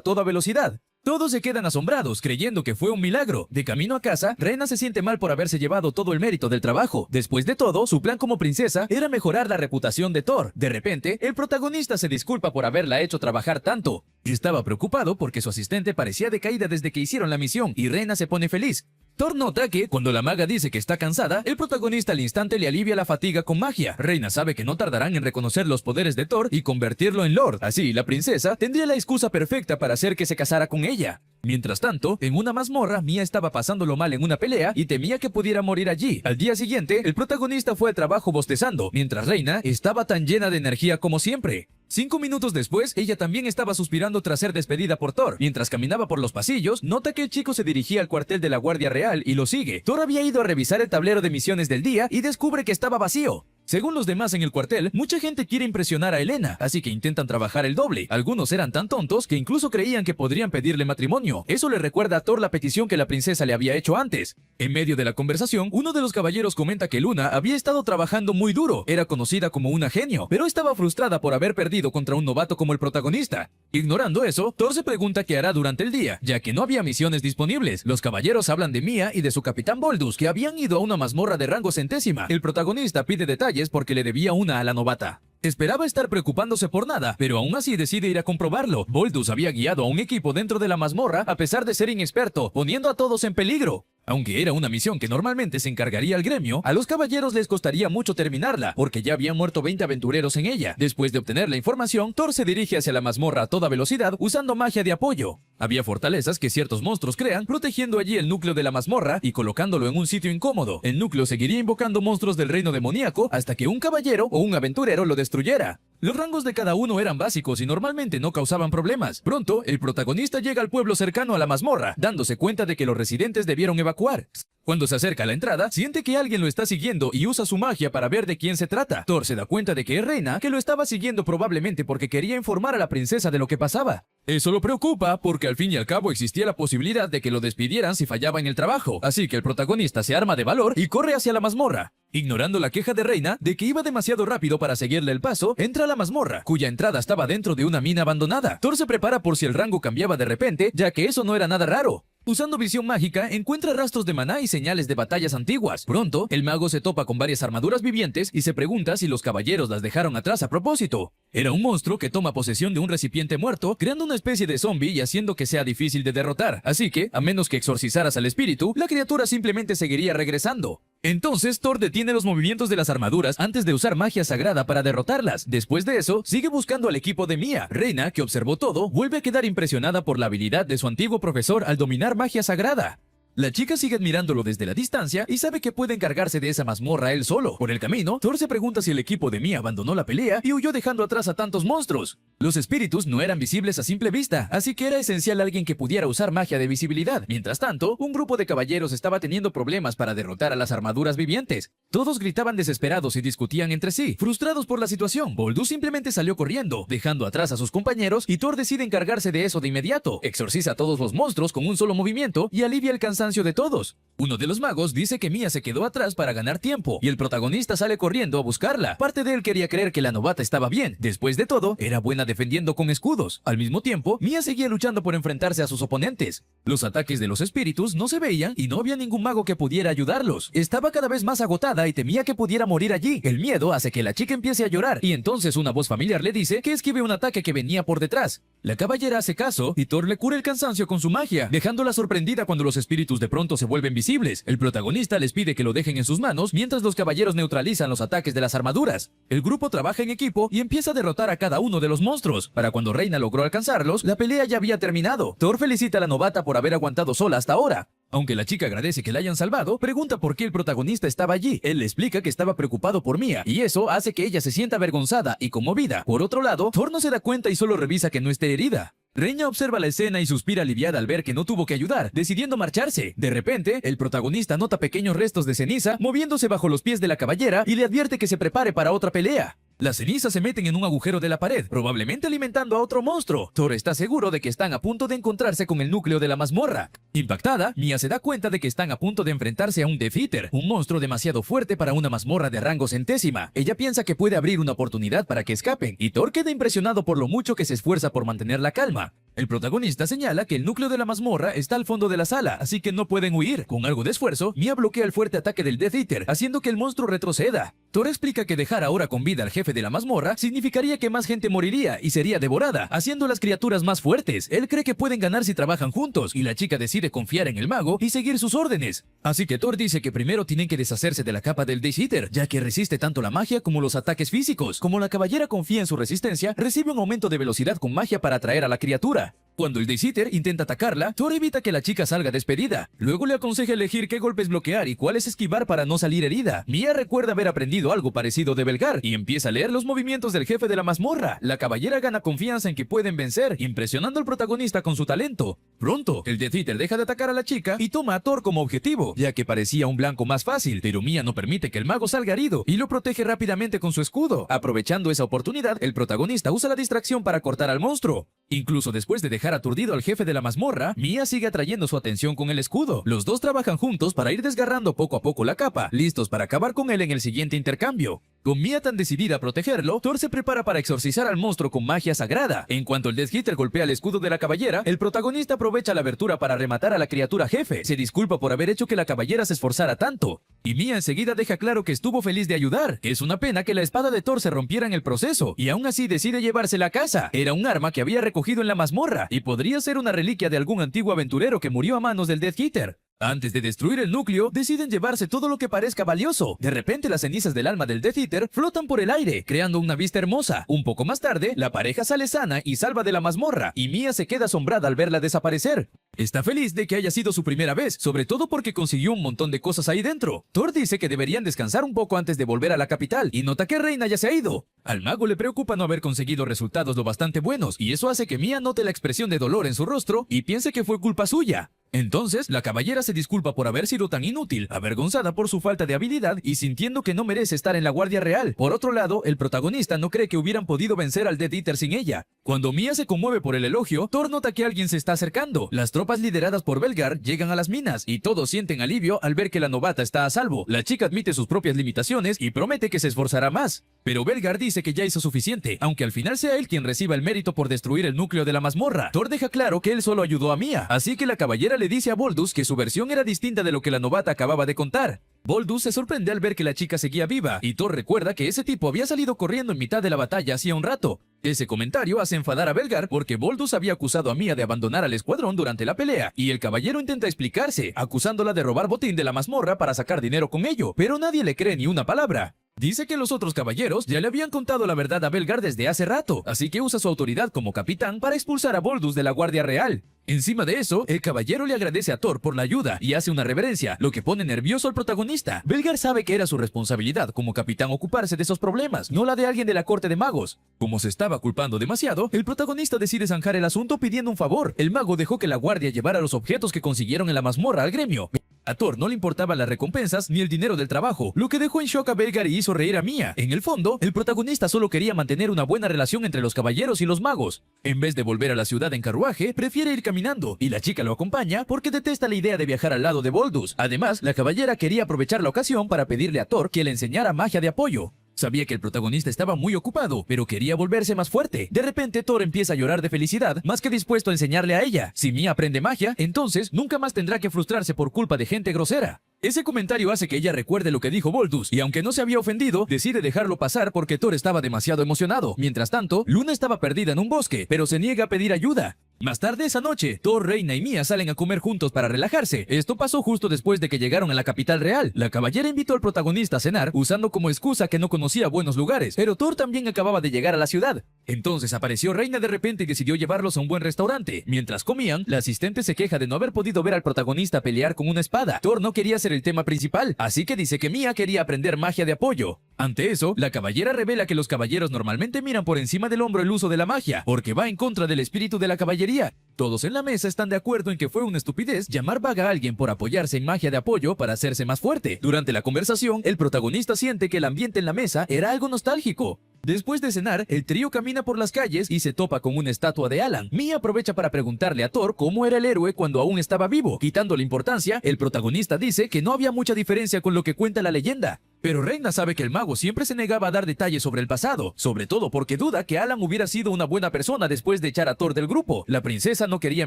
toda velocidad. Todos se quedan asombrados, creyendo que fue un milagro. De camino a casa, Reina se siente mal por haberse llevado todo el mérito del trabajo. Después de todo, su plan como princesa era mejorar la reputación de Thor. De repente, el protagonista se disculpa por haberla hecho trabajar tanto. Estaba preocupado porque su asistente parecía decaída desde que hicieron la misión, y Reina se pone feliz. Thor nota que, cuando la maga dice que está cansada, el protagonista al instante le alivia la fatiga con magia. Reina sabe que no tardarán en reconocer los poderes de Thor y convertirlo en Lord. Así, la princesa tendría la excusa perfecta para hacer que se casara con ella. Mientras tanto, en una mazmorra, Mia estaba pasándolo mal en una pelea y temía que pudiera morir allí. Al día siguiente, el protagonista fue al trabajo bostezando, mientras Reina estaba tan llena de energía como siempre. 5 minutos después, ella también estaba suspirando tras ser despedida por Thor. Mientras caminaba por los pasillos, nota que el chico se dirigía al cuartel de la Guardia Real y lo sigue. Thor había ido a revisar el tablero de misiones del día y descubre que estaba vacío. Según los demás en el cuartel, mucha gente quiere impresionar a Helena, así que intentan trabajar el doble. Algunos eran tan tontos que incluso creían que podrían pedirle matrimonio. Eso le recuerda a Thor la petición que la princesa le había hecho antes. En medio de la conversación, uno de los caballeros comenta que Luna había estado trabajando muy duro. Era conocida como una genio, pero estaba frustrada por haber perdido contra un novato como el protagonista. Ignorando eso, Thor se pregunta qué hará durante el día, ya que no había misiones disponibles. Los caballeros hablan de Mia y de su capitán Boldus, que habían ido a una mazmorra de rango centésima. El protagonista pide detalles porque le debía una a la novata. Esperaba estar preocupándose por nada, pero aún así decide ir a comprobarlo. Boldus había guiado a un equipo dentro de la mazmorra a pesar de ser inexperto, poniendo a todos en peligro. Aunque era una misión que normalmente se encargaría al gremio, a los caballeros les costaría mucho terminarla, porque ya habían muerto 20 aventureros en ella. Después de obtener la información, Thor se dirige hacia la mazmorra a toda velocidad usando magia de apoyo. Había fortalezas que ciertos monstruos crean, protegiendo allí el núcleo de la mazmorra y colocándolo en un sitio incómodo. El núcleo seguiría invocando monstruos del reino demoníaco hasta que un caballero o un aventurero lo destruyera. Los rangos de cada uno eran básicos y normalmente no causaban problemas. Pronto, el protagonista llega al pueblo cercano a la mazmorra, dándose cuenta de que los residentes debieron evacuar. Cuando se acerca a la entrada, siente que alguien lo está siguiendo y usa su magia para ver de quién se trata. Thor se da cuenta de que es Reina, que lo estaba siguiendo probablemente porque quería informar a la princesa de lo que pasaba. Eso lo preocupa porque al fin y al cabo existía la posibilidad de que lo despidieran si fallaba en el trabajo, así que el protagonista se arma de valor y corre hacia la mazmorra. Ignorando la queja de Reina de que iba demasiado rápido para seguirle el paso, entra a la mazmorra, cuya entrada estaba dentro de una mina abandonada. Thor se prepara por si el rango cambiaba de repente, ya que eso no era nada raro. Usando visión mágica, encuentra rastros de maná y señales de batallas antiguas. Pronto, el mago se topa con varias armaduras vivientes y se pregunta si los caballeros las dejaron atrás a propósito. Era un monstruo que toma posesión de un recipiente muerto, creando una especie de zombie y haciendo que sea difícil de derrotar. Así que, a menos que exorcizaras al espíritu, la criatura simplemente seguiría regresando. Entonces, Thor detiene los movimientos de las armaduras antes de usar magia sagrada para derrotarlas. Después de eso, sigue buscando al equipo de Mia. Reina, que observó todo, vuelve a quedar impresionada por la habilidad de su antiguo profesor al dominar magia sagrada. La chica sigue admirándolo desde la distancia y sabe que puede encargarse de esa mazmorra él solo. Por el camino, Thor se pregunta si el equipo de Mia abandonó la pelea y huyó dejando atrás a tantos monstruos. Los espíritus no eran visibles a simple vista, así que era esencial alguien que pudiera usar magia de visibilidad. Mientras tanto, un grupo de caballeros estaba teniendo problemas para derrotar a las armaduras vivientes. Todos gritaban desesperados y discutían entre sí, frustrados por la situación. Boldus simplemente salió corriendo, dejando atrás a sus compañeros, y Thor decide encargarse de eso de inmediato. Exorciza a todos los monstruos con un solo movimiento y alivia el cansancio cansancio de todos. Uno de los magos dice que Mia se quedó atrás para ganar tiempo y el protagonista sale corriendo a buscarla. Parte de él quería creer que la novata estaba bien. Después de todo, era buena defendiendo con escudos. Al mismo tiempo, Mia seguía luchando por enfrentarse a sus oponentes. Los ataques de los espíritus no se veían y no había ningún mago que pudiera ayudarlos. Estaba cada vez más agotada y temía que pudiera morir allí. El miedo hace que la chica empiece a llorar y entonces una voz familiar le dice que esquive un ataque que venía por detrás. La caballera hace caso y Thor le cura el cansancio con su magia, dejándola sorprendida cuando los espíritus de pronto se vuelven visibles. El protagonista les pide que lo dejen en sus manos mientras los caballeros neutralizan los ataques de las armaduras. El grupo trabaja en equipo y empieza a derrotar a cada uno de los monstruos. Para cuando Reina logró alcanzarlos, la pelea ya había terminado. Thor felicita a la novata por haber aguantado sola hasta ahora. Aunque la chica agradece que la hayan salvado, pregunta por qué el protagonista estaba allí. Él le explica que estaba preocupado por Mia, y eso hace que ella se sienta avergonzada y conmovida. Por otro lado, Thor no se da cuenta y solo revisa que no esté herida. Reina observa la escena y suspira aliviada al ver que no tuvo que ayudar, decidiendo marcharse. De repente, el protagonista nota pequeños restos de ceniza moviéndose bajo los pies de la caballera y le advierte que se prepare para otra pelea. Las cenizas se meten en un agujero de la pared, probablemente alimentando a otro monstruo. Thor está seguro de que están a punto de encontrarse con el núcleo de la mazmorra. Impactada, Mia se da cuenta de que están a punto de enfrentarse a un Death Eater, un monstruo demasiado fuerte para una mazmorra de rango centésima. Ella piensa que puede abrir una oportunidad para que escapen, y Thor queda impresionado por lo mucho que se esfuerza por mantener la calma. El protagonista señala que el núcleo de la mazmorra está al fondo de la sala, así que no pueden huir. Con algo de esfuerzo, Mia bloquea el fuerte ataque del Death Eater, haciendo que el monstruo retroceda. Thor explica que dejar ahora con vida al jefe de la mazmorra significaría que más gente moriría y sería devorada, haciendo las criaturas más fuertes. Él cree que pueden ganar si trabajan juntos, y la chica decide confiar en el mago y seguir sus órdenes. Así que Thor dice que primero tienen que deshacerse de la capa del Death Eater, ya que resiste tanto la magia como los ataques físicos. Como la caballera confía en su resistencia, recibe un aumento de velocidad con magia para atraer a la criatura. Cuando el Death Eater intenta atacarla, Thor evita que la chica salga despedida. Luego le aconseja elegir qué golpes bloquear y cuáles esquivar para no salir herida. Mia recuerda haber aprendido algo parecido de Belgar y empieza a leer los movimientos del jefe de la mazmorra. La caballera gana confianza en que pueden vencer, impresionando al protagonista con su talento. Pronto, el Death Eater deja de atacar a la chica y toma a Thor como objetivo, ya que parecía un blanco más fácil, pero Mia no permite que el mago salga herido y lo protege rápidamente con su escudo. Aprovechando esa oportunidad, el protagonista usa la distracción para cortar al monstruo. Incluso después de dejar aturdido al jefe de la mazmorra, Mia sigue atrayendo su atención con el escudo. Los dos trabajan juntos para ir desgarrando poco a poco la capa, listos para acabar con él en el siguiente intercambio. Con Mia tan decidida a protegerlo, Thor se prepara para exorcizar al monstruo con magia sagrada. En cuanto el Death Eater golpea el escudo de la caballera, el protagonista aprovecha la abertura para rematar a la criatura jefe. Se disculpa por haber hecho que la caballera se esforzara tanto. Y Mia enseguida deja claro que estuvo feliz de ayudar. Es una pena que la espada de Thor se rompiera en el proceso, y aún así decide llevársela a casa. Era un arma que había recogido en la mazmorra, y podría ser una reliquia de algún antiguo aventurero que murió a manos del Death Eater. Antes de destruir el núcleo, deciden llevarse todo lo que parezca valioso. De repente, las cenizas del alma del Death Eater flotan por el aire, creando una vista hermosa. Un poco más tarde, la pareja sale sana y salva de la mazmorra, y Mia se queda asombrada al verla desaparecer. Está feliz de que haya sido su primera vez, sobre todo porque consiguió un montón de cosas ahí dentro. Thor dice que deberían descansar un poco antes de volver a la capital, y nota que Reina ya se ha ido. Al mago le preocupa no haber conseguido resultados lo bastante buenos, y eso hace que Mia note la expresión de dolor en su rostro y piense que fue culpa suya. Entonces, la caballera se disculpa por haber sido tan inútil, avergonzada por su falta de habilidad y sintiendo que no merece estar en la Guardia Real. Por otro lado, el protagonista no cree que hubieran podido vencer al Death Eater sin ella. Cuando Mia se conmueve por el elogio, Thor nota que alguien se está acercando. Las tropas lideradas por Belgar llegan a las minas y todos sienten alivio al ver que la novata está a salvo. La chica admite sus propias limitaciones y promete que se esforzará más. Pero Belgar dice que ya hizo suficiente, aunque al final sea él quien reciba el mérito por destruir el núcleo de la mazmorra. Thor deja claro que él solo ayudó a Mia, así que la caballera le dice a Boldus que su versión era distinta de lo que la novata acababa de contar. Boldus se sorprende al ver que la chica seguía viva, y Thor recuerda que ese tipo había salido corriendo en mitad de la batalla hacía un rato. Ese comentario hace enfadar a Belgar porque Boldus había acusado a Mia de abandonar al escuadrón durante la pelea, y el caballero intenta explicarse, acusándola de robar botín de la mazmorra para sacar dinero con ello, pero nadie le cree ni una palabra. Dice que los otros caballeros ya le habían contado la verdad a Belgar desde hace rato, así que usa su autoridad como capitán para expulsar a Boldus de la Guardia Real. Encima de eso, el caballero le agradece a Thor por la ayuda y hace una reverencia, lo que pone nervioso al protagonista. Belgar sabe que era su responsabilidad como capitán ocuparse de esos problemas, no la de alguien de la corte de magos. Como se estaba culpando demasiado, el protagonista decide zanjar el asunto pidiendo un favor. El mago dejó que la guardia llevara los objetos que consiguieron en la mazmorra al gremio. A Thor no le importaban las recompensas ni el dinero del trabajo, lo que dejó en shock a Veigar y hizo reír a Mia. En el fondo, el protagonista solo quería mantener una buena relación entre los caballeros y los magos. En vez de volver a la ciudad en carruaje, prefiere ir caminando, y la chica lo acompaña porque detesta la idea de viajar al lado de Boldus. Además, la caballera quería aprovechar la ocasión para pedirle a Thor que le enseñara magia de apoyo. Sabía que el protagonista estaba muy ocupado, pero quería volverse más fuerte. De repente, Thor empieza a llorar de felicidad, más que dispuesto a enseñarle a ella. Si Mia aprende magia, entonces nunca más tendrá que frustrarse por culpa de gente grosera. Ese comentario hace que ella recuerde lo que dijo Boldus, y aunque no se había ofendido, decide dejarlo pasar porque Thor estaba demasiado emocionado. Mientras tanto, Luna estaba perdida en un bosque, pero se niega a pedir ayuda. Más tarde esa noche, Thor, Reina y Mia salen a comer juntos para relajarse. Esto pasó justo después de que llegaron a la capital real. La caballera invitó al protagonista a cenar, usando como excusa que no conocía buenos lugares, pero Thor también acababa de llegar a la ciudad. Entonces apareció Reina de repente y decidió llevarlos a un buen restaurante. Mientras comían, la asistente se queja de no haber podido ver al protagonista pelear con una espada. Thor no quería ser el tema principal, así que dice que Mia quería aprender magia de apoyo. Ante eso, la caballera revela que los caballeros normalmente miran por encima del hombro el uso de la magia, porque va en contra del espíritu de la caballería. Todos en la mesa están de acuerdo en que fue una estupidez llamar vaga a alguien por apoyarse en magia de apoyo para hacerse más fuerte. Durante la conversación, el protagonista siente que el ambiente en la mesa era algo nostálgico. Después de cenar, el trío camina por las calles y se topa con una estatua de Alan. Mia aprovecha para preguntarle a Thor cómo era el héroe cuando aún estaba vivo. Quitándole importancia, el protagonista dice que no había mucha diferencia con lo que cuenta la leyenda. Pero Reina sabe que el mago siempre se negaba a dar detalles sobre el pasado, sobre todo porque duda que Alan hubiera sido una buena persona después de echar a Thor del grupo. La princesa no quería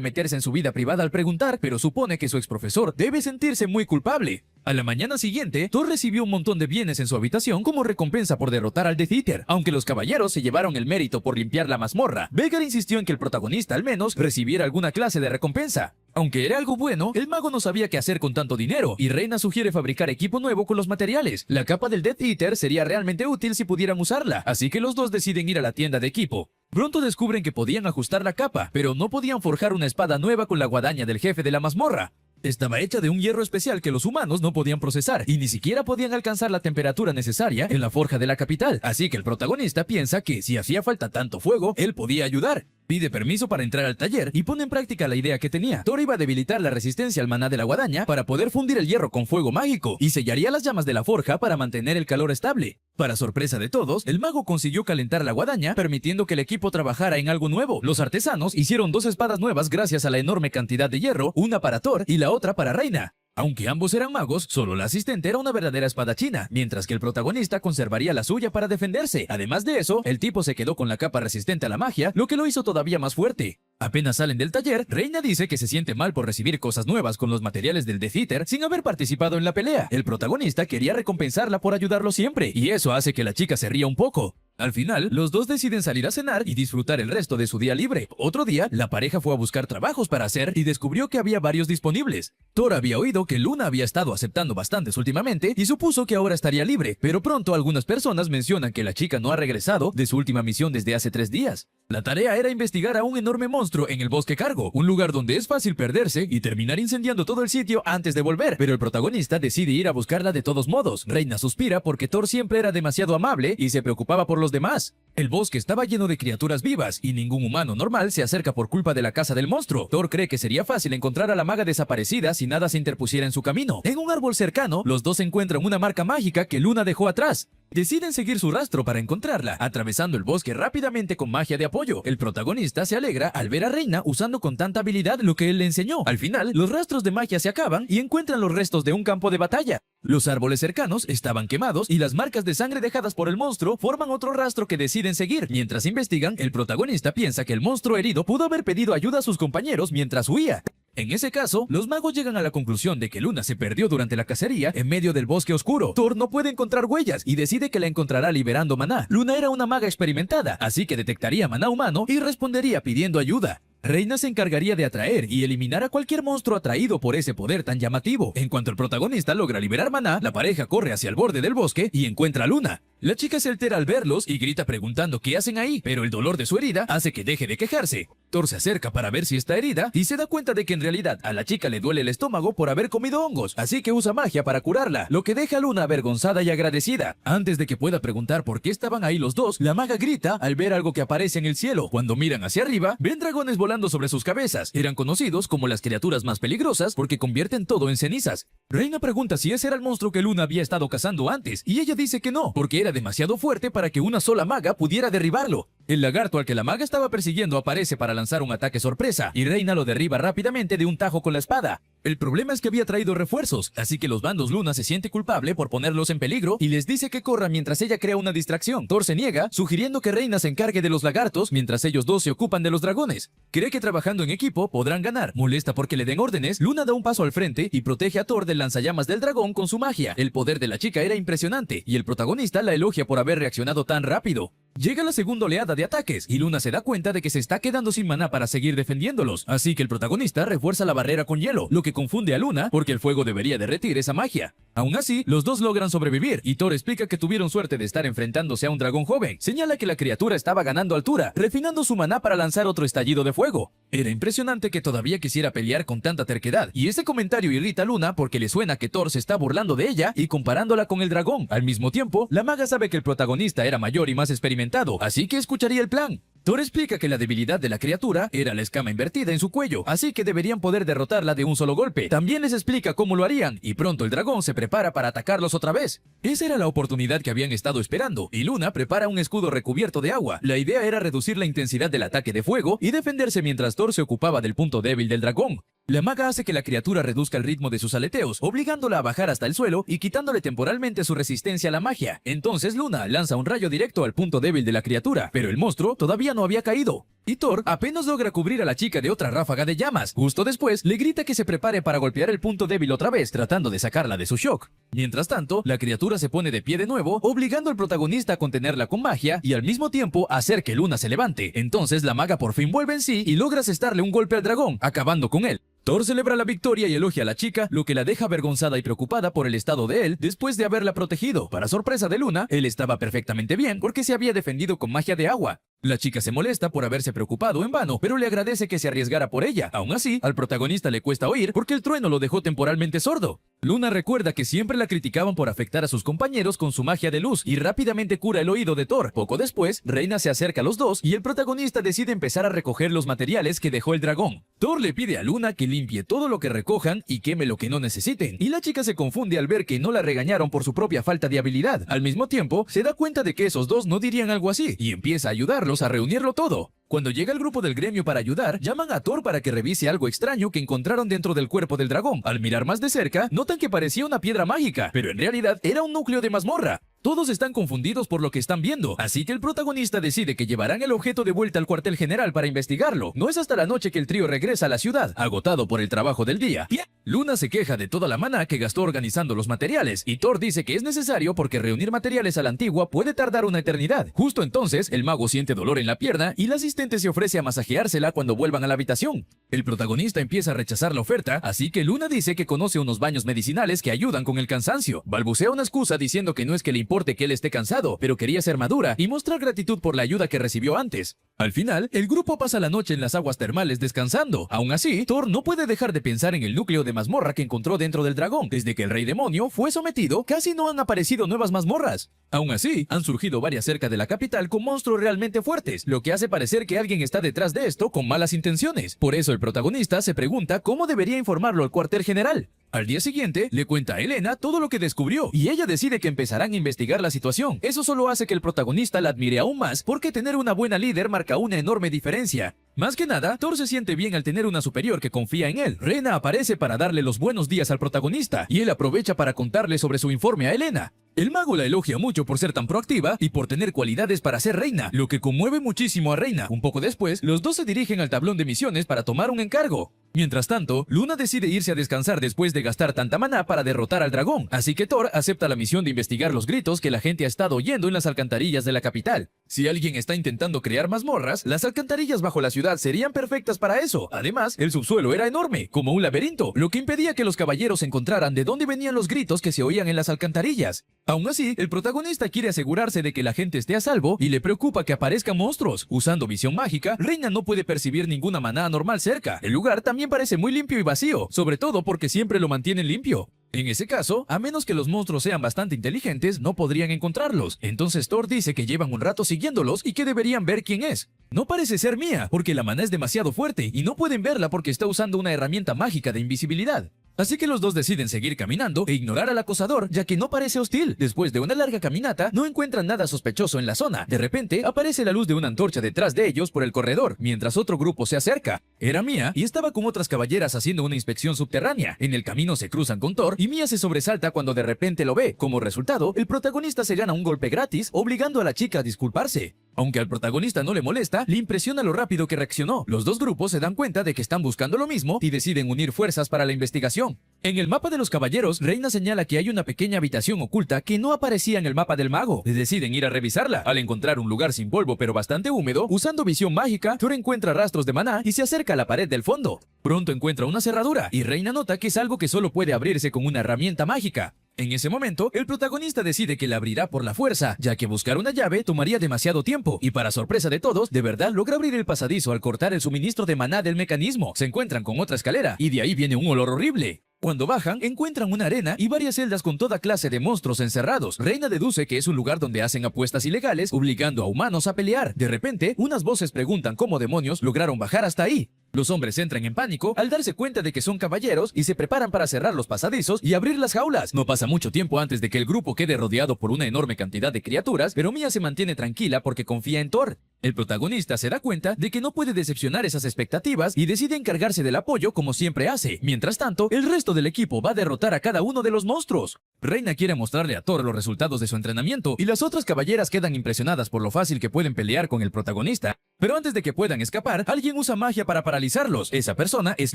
meterse en su vida privada al preguntar, pero supone que su exprofesor debe sentirse muy culpable. A la mañana siguiente, Thor recibió un montón de bienes en su habitación como recompensa por derrotar al Death Eater, aunque los caballeros se llevaron el mérito por limpiar la mazmorra. Veigar insistió en que el protagonista al menos recibiera alguna clase de recompensa. Aunque era algo bueno, el mago no sabía qué hacer con tanto dinero, y Reina sugiere fabricar equipo nuevo con los materiales. La capa del Death Eater sería realmente útil si pudieran usarla, así que los dos deciden ir a la tienda de equipo. Pronto descubren que podían ajustar la capa, pero no podían forjar una espada nueva con la guadaña del jefe de la mazmorra. Estaba hecha de un hierro especial que los humanos no podían procesar, y ni siquiera podían alcanzar la temperatura necesaria en la forja de la capital, así que el protagonista piensa que si hacía falta tanto fuego, él podía ayudar. Pide permiso para entrar al taller y pone en práctica la idea que tenía. Thor iba a debilitar la resistencia al maná de la guadaña para poder fundir el hierro con fuego mágico y sellaría las llamas de la forja para mantener el calor estable. Para sorpresa de todos, el mago consiguió calentar la guadaña, permitiendo que el equipo trabajara en algo nuevo. Los artesanos hicieron 2 espadas nuevas gracias a la enorme cantidad de hierro, una para Thor y la otra para Reina. Aunque ambos eran magos, solo la asistente era una verdadera espadachina, mientras que el protagonista conservaría la suya para defenderse. Además de eso, el tipo se quedó con la capa resistente a la magia, lo que lo hizo todavía más fuerte. Apenas salen del taller, Reina dice que se siente mal por recibir cosas nuevas con los materiales del Death Eater sin haber participado en la pelea. El protagonista quería recompensarla por ayudarlo siempre, y eso hace que la chica se ría un poco. Al final, los dos deciden salir a cenar y disfrutar el resto de su día libre. Otro día, la pareja fue a buscar trabajos para hacer y descubrió que había varios disponibles. Thor había oído que Luna había estado aceptando bastantes últimamente y supuso que ahora estaría libre, pero pronto algunas personas mencionan que la chica no ha regresado de su última misión desde hace 3 días. La tarea era investigar a un enorme monstruo en el Bosque Cargo, un lugar donde es fácil perderse y terminar incendiando todo el sitio antes de volver, pero el protagonista decide ir a buscarla de todos modos. Reina suspira porque Thor siempre era demasiado amable y se preocupaba por los demás. El bosque estaba lleno de criaturas vivas y ningún humano normal se acerca por culpa de la casa del monstruo. Thor cree que sería fácil encontrar a la maga desaparecida si nada se interpusiera en su camino. En un árbol cercano, los dos encuentran una marca mágica que Luna dejó atrás. Deciden seguir su rastro para encontrarla, atravesando el bosque rápidamente con magia de apoyo. El protagonista se alegra al ver a Reina usando con tanta habilidad lo que él le enseñó. Al final, los rastros de magia se acaban y encuentran los restos de un campo de batalla. Los árboles cercanos estaban quemados y las marcas de sangre dejadas por el monstruo forman otro rastro que deciden seguir. Mientras investigan, el protagonista piensa que el monstruo herido pudo haber pedido ayuda a sus compañeros mientras huía. En ese caso, los magos llegan a la conclusión de que Luna se perdió durante la cacería en medio del bosque oscuro. Thor no puede encontrar huellas y decide que la encontrará liberando maná. Luna era una maga experimentada, así que detectaría maná humano y respondería pidiendo ayuda. Reina se encargaría de atraer y eliminar a cualquier monstruo atraído por ese poder tan llamativo. En cuanto el protagonista logra liberar maná, la pareja corre hacia el borde del bosque y encuentra a Luna. La chica se altera al verlos y grita preguntando qué hacen ahí, pero el dolor de su herida hace que deje de quejarse. Thor se acerca para ver si está herida y se da cuenta de que en realidad a la chica le duele el estómago por haber comido hongos, así que usa magia para curarla, lo que deja a Luna avergonzada y agradecida. Antes de que pueda preguntar por qué estaban ahí los dos, la maga grita al ver algo que aparece en el cielo. Cuando miran hacia arriba, ven dragones volando sobre sus cabezas. Eran conocidos como las criaturas más peligrosas porque convierten todo en cenizas. Reina pregunta si ese era el monstruo que Luna había estado cazando antes, y ella dice que no, porque era demasiado fuerte para que una sola maga pudiera derribarlo. El lagarto al que la maga estaba persiguiendo aparece para lanzar un ataque sorpresa, y Reina lo derriba rápidamente de un tajo con la espada. El problema es que había traído refuerzos, así que los bandos Luna se siente culpable por ponerlos en peligro y les dice que corran mientras ella crea una distracción. Thor se niega, sugiriendo que Reina se encargue de los lagartos mientras ellos dos se ocupan de los dragones. Cree que trabajando en equipo podrán ganar. Molesta porque le den órdenes, Luna da un paso al frente y protege a Thor del lanzallamas del dragón con su magia. El poder de la chica era impresionante, y el protagonista la elogia por haber reaccionado tan rápido. Llega la segunda oleada de ataques, y Luna se da cuenta de que se está quedando sin maná para seguir defendiéndolos, así que el protagonista refuerza la barrera con hielo, lo que confunde a Luna porque el fuego debería derretir esa magia. Aún así, los dos logran sobrevivir, y Thor explica que tuvieron suerte de estar enfrentándose a un dragón joven. Señala que la criatura estaba ganando altura, refinando su maná para lanzar otro estallido de fuego. Era impresionante que todavía quisiera pelear con tanta terquedad, y ese comentario irrita a Luna porque le suena que Thor se está burlando de ella y comparándola con el dragón. Al mismo tiempo, la maga sabe que el protagonista era mayor y más experimentado, así que escucharía el plan. Thor explica que la debilidad de la criatura era la escama invertida en su cuello, así que deberían poder derrotarla de un solo golpe. También les explica cómo lo harían, y pronto el dragón se prepara para atacarlos otra vez. Esa era la oportunidad que habían estado esperando, y Luna prepara un escudo recubierto de agua. La idea era reducir la intensidad del ataque de fuego y defenderse mientras Thor se ocupaba del punto débil del dragón. La maga hace que la criatura reduzca el ritmo de sus aleteos, obligándola a bajar hasta el suelo y quitándole temporalmente su resistencia a la magia. Entonces Luna lanza un rayo directo al punto débil de la criatura, pero el monstruo todavía no había caído. Y Thor apenas logra cubrir a la chica de otra ráfaga de llamas. Justo después, le grita que se prepare para golpear el punto débil otra vez, tratando de sacarla de su shock. Mientras tanto, la criatura se pone de pie de nuevo, obligando al protagonista a contenerla con magia y al mismo tiempo hacer que Luna se levante. Entonces la maga por fin vuelve en sí y logra asestarle un golpe al dragón, acabando con él. Thor celebra la victoria y elogia a la chica, lo que la deja avergonzada y preocupada por el estado de él después de haberla protegido. Para sorpresa de Luna, él estaba perfectamente bien porque se había defendido con magia de agua. La chica se molesta por haberse preocupado en vano, pero le agradece que se arriesgara por ella. Aún así, al protagonista le cuesta oír porque el trueno lo dejó temporalmente sordo. Luna recuerda que siempre la criticaban por afectar a sus compañeros con su magia de luz y rápidamente cura el oído de Thor. Poco después, Reina se acerca a los dos y el protagonista decide empezar a recoger los materiales que dejó el dragón. Thor le pide a Luna que limpie todo lo que recojan y queme lo que no necesiten, y la chica se confunde al ver que no la regañaron por su propia falta de habilidad. Al mismo tiempo, se da cuenta de que esos dos no dirían algo así y empieza a ayudarlos a reunirlo todo. Cuando llega el grupo del gremio para ayudar, llaman a Thor para que revise algo extraño que encontraron dentro del cuerpo del dragón. Al mirar más de cerca, notan que parecía una piedra mágica, pero en realidad era un núcleo de mazmorra. Todos están confundidos por lo que están viendo, así que el protagonista decide que llevarán el objeto de vuelta al cuartel general para investigarlo. No es hasta la noche que el trío regresa a la ciudad, agotado por el trabajo del día. Luna se queja de toda la maná que gastó organizando los materiales, y Thor dice que es necesario porque reunir materiales a la antigua puede tardar una eternidad. Justo entonces, el mago siente dolor en la pierna y la asistente se ofrece a masajeársela cuando vuelvan a la habitación. El protagonista empieza a rechazar la oferta, así que Luna dice que conoce unos baños medicinales que ayudan con el cansancio. Balbucea una excusa diciendo que no es que le importe que él esté cansado, pero quería ser madura y mostrar gratitud por la ayuda que recibió antes. Al final, el grupo pasa la noche en las aguas termales descansando. Aún así, Thor no puede dejar de pensar en el núcleo de mazmorra que encontró dentro del dragón. Desde que el rey demonio fue sometido, casi no han aparecido nuevas mazmorras. Aún así, han surgido varias cerca de la capital con monstruos realmente fuertes, lo que hace parecer que alguien está detrás de esto con malas intenciones. Por eso el protagonista se pregunta cómo debería informarlo al cuartel general. Al día siguiente, le cuenta a Helena todo lo que descubrió, y ella decide que empezarán a investigar la situación. Eso solo hace que el protagonista la admire aún más, porque tener una buena líder marca una enorme diferencia. Más que nada, Thor se siente bien al tener una superior que confía en él. Rena aparece para darle los buenos días al protagonista, y él aprovecha para contarle sobre su informe a Helena. El mago la elogia mucho por ser tan proactiva y por tener cualidades para ser reina, lo que conmueve muchísimo a Reina. Un poco después, los dos se dirigen al tablón de misiones para tomar un encargo. Mientras tanto, Luna decide irse a descansar después de gastar tanta maná para derrotar al dragón, así que Thor acepta la misión de investigar los gritos que la gente ha estado oyendo en las alcantarillas de la capital. Si alguien está intentando crear mazmorras, las alcantarillas bajo la ciudad serían perfectas para eso. Además, el subsuelo era enorme, como un laberinto, lo que impedía que los caballeros encontraran de dónde venían los gritos que se oían en las alcantarillas. Aún así, el protagonista quiere asegurarse de que la gente esté a salvo y le preocupa que aparezcan monstruos. Usando visión mágica, Reina no puede percibir ninguna maná anormal cerca. El lugar también parece muy limpio y vacío, sobre todo porque siempre lo mantienen limpio. En ese caso, a menos que los monstruos sean bastante inteligentes, no podrían encontrarlos. Entonces Thor dice que llevan un rato siguiéndolos y que deberían ver quién es. No parece ser Mia, porque la maná es demasiado fuerte y no pueden verla porque está usando una herramienta mágica de invisibilidad. Así que los dos deciden seguir caminando e ignorar al acosador, ya que no parece hostil. Después de una larga caminata, no encuentran nada sospechoso en la zona. De repente, aparece la luz de una antorcha detrás de ellos por el corredor, mientras otro grupo se acerca. Era Mia y estaba con otras caballeras haciendo una inspección subterránea. En el camino se cruzan con Thor y Mia se sobresalta cuando de repente lo ve. Como resultado, el protagonista se gana un golpe gratis, obligando a la chica a disculparse. Aunque al protagonista no le molesta, le impresiona lo rápido que reaccionó. Los dos grupos se dan cuenta de que están buscando lo mismo y deciden unir fuerzas para la investigación. En el mapa de los caballeros, Reina señala que hay una pequeña habitación oculta que no aparecía en el mapa del mago. Deciden ir a revisarla. Al encontrar un lugar sin polvo pero bastante húmedo, usando visión mágica, Thor encuentra rastros de maná y se acerca a la pared del fondo. Pronto encuentra una cerradura y Reina nota que es algo que solo puede abrirse con una herramienta mágica. En ese momento, el protagonista decide que la abrirá por la fuerza, ya que buscar una llave tomaría demasiado tiempo, y para sorpresa de todos, de verdad logra abrir el pasadizo al cortar el suministro de maná del mecanismo. Se encuentran con otra escalera, y de ahí viene un olor horrible. Cuando bajan, encuentran una arena y varias celdas con toda clase de monstruos encerrados. Reina deduce que es un lugar donde hacen apuestas ilegales, obligando a humanos a pelear. De repente, unas voces preguntan cómo demonios lograron bajar hasta ahí. Los hombres entran en pánico al darse cuenta de que son caballeros y se preparan para cerrar los pasadizos y abrir las jaulas. No pasa mucho tiempo antes de que el grupo quede rodeado por una enorme cantidad de criaturas, pero Mia se mantiene tranquila porque confía en Thor. El protagonista se da cuenta de que no puede decepcionar esas expectativas y decide encargarse del apoyo como siempre hace. Mientras tanto, el resto del equipo va a derrotar a cada uno de los monstruos. Reina quiere mostrarle a Thor los resultados de su entrenamiento y las otras caballeras quedan impresionadas por lo fácil que pueden pelear con el protagonista. Pero antes de que puedan escapar, alguien usa magia para paralizarlos. Esa persona es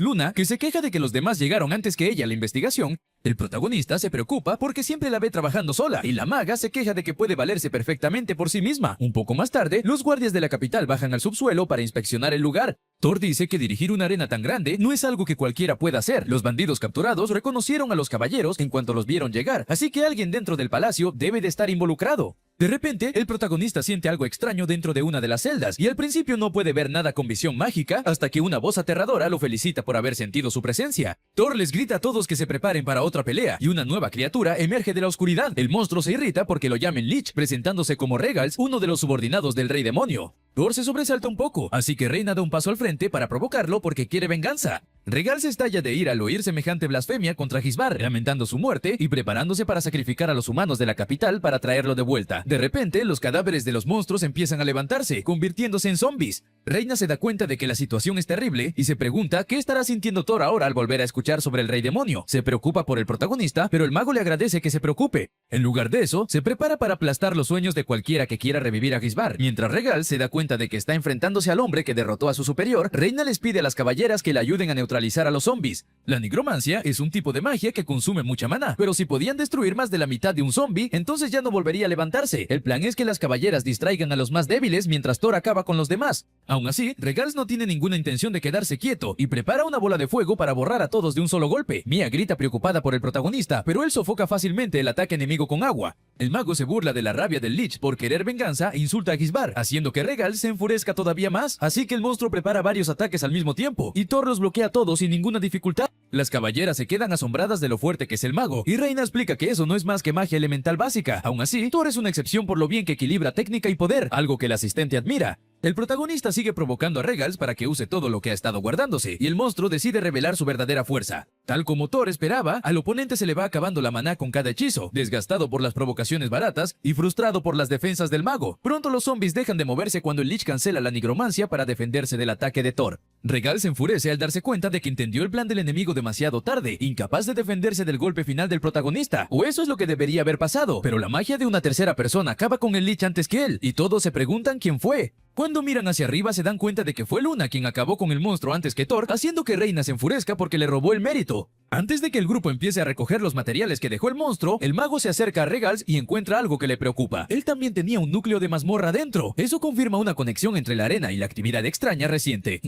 Luna, que se queja de que los demás llegaron antes que ella a la investigación. El protagonista se preocupa porque siempre la ve trabajando sola, y la maga se queja de que puede valerse perfectamente por sí misma. Un poco más tarde, los guardias de la capital bajan al subsuelo para inspeccionar el lugar. Thor dice que dirigir una arena tan grande no es algo que cualquiera pueda hacer. Los bandidos capturados reconocieron a los caballeros en cuanto los vieron llegar, así que alguien dentro del palacio debe de estar involucrado. De repente, el protagonista siente algo extraño dentro de una de las celdas, y al principio no puede ver nada con visión mágica hasta que una voz aterradora lo felicita por haber sentido su presencia. Thor les grita a todos que se preparen para otra pelea, y una nueva criatura emerge de la oscuridad. El monstruo se irrita porque lo llamen Lich, presentándose como Regals, uno de los subordinados del rey demonio. Thor se sobresalta un poco, así que Reina da un paso al frente para provocarlo porque quiere venganza. Regal se estalla de ira al oír semejante blasfemia contra Gisbar, lamentando su muerte y preparándose para sacrificar a los humanos de la capital para traerlo de vuelta. De repente, los cadáveres de los monstruos empiezan a levantarse, convirtiéndose en zombies. Reina se da cuenta de que la situación es terrible y se pregunta qué estará sintiendo Thor ahora al volver a escuchar sobre el rey demonio. Se preocupa por el protagonista, pero el mago le agradece que se preocupe. En lugar de eso, se prepara para aplastar los sueños de cualquiera que quiera revivir a Gisbar. Mientras Regal se da cuenta de que está enfrentándose al hombre que derrotó a su superior, Reina les pide a las caballeras que le ayuden a neutralizar a los zombies. La nigromancia es un tipo de magia que consume mucha maná, pero si podían destruir más de la mitad de un zombie, entonces ya no volvería a levantarse. El plan es que las caballeras distraigan a los más débiles mientras Thor acaba con los demás. Aún así, Regals no tiene ninguna intención de quedarse quieto y prepara una bola de fuego para borrar a todos de un solo golpe. Mia grita preocupada por el protagonista, pero él sofoca fácilmente el ataque enemigo con agua. El mago se burla de la rabia del Lich por querer venganza e insulta a Gisbar, haciendo que Regals se enfurezca todavía más, así que el monstruo prepara varios ataques al mismo tiempo, y Thor los bloquea a todos sin ninguna dificultad. Las caballeras se quedan asombradas de lo fuerte que es el mago, y Reina explica que eso no es más que magia elemental básica. Aún así, Thor es una excepción por lo bien que equilibra técnica y poder, algo que el asistente admira. El protagonista sigue provocando a Regals para que use todo lo que ha estado guardándose, y el monstruo decide revelar su verdadera fuerza. Tal como Thor esperaba, al oponente se le va acabando la maná con cada hechizo, desgastado por las provocaciones baratas y frustrado por las defensas del mago. Pronto los zombies dejan de moverse cuando el Lich cancela la nigromancia para defenderse del ataque de Thor. Regal se enfurece al darse cuenta de que entendió el plan del enemigo demasiado tarde, incapaz de defenderse del golpe final del protagonista, o eso es lo que debería haber pasado, pero la magia de una tercera persona acaba con el Lich antes que él, y todos se preguntan quién fue. Cuando miran hacia arriba se dan cuenta de que fue Luna quien acabó con el monstruo antes que Thor, haciendo que Reina se enfurezca porque le robó el mérito. Antes de que el grupo empiece a recoger los materiales que dejó el monstruo, el mago se acerca a Regals y encuentra algo que le preocupa. Él también tenía un núcleo de mazmorra dentro. Eso confirma una conexión entre la arena y la actividad extraña reciente.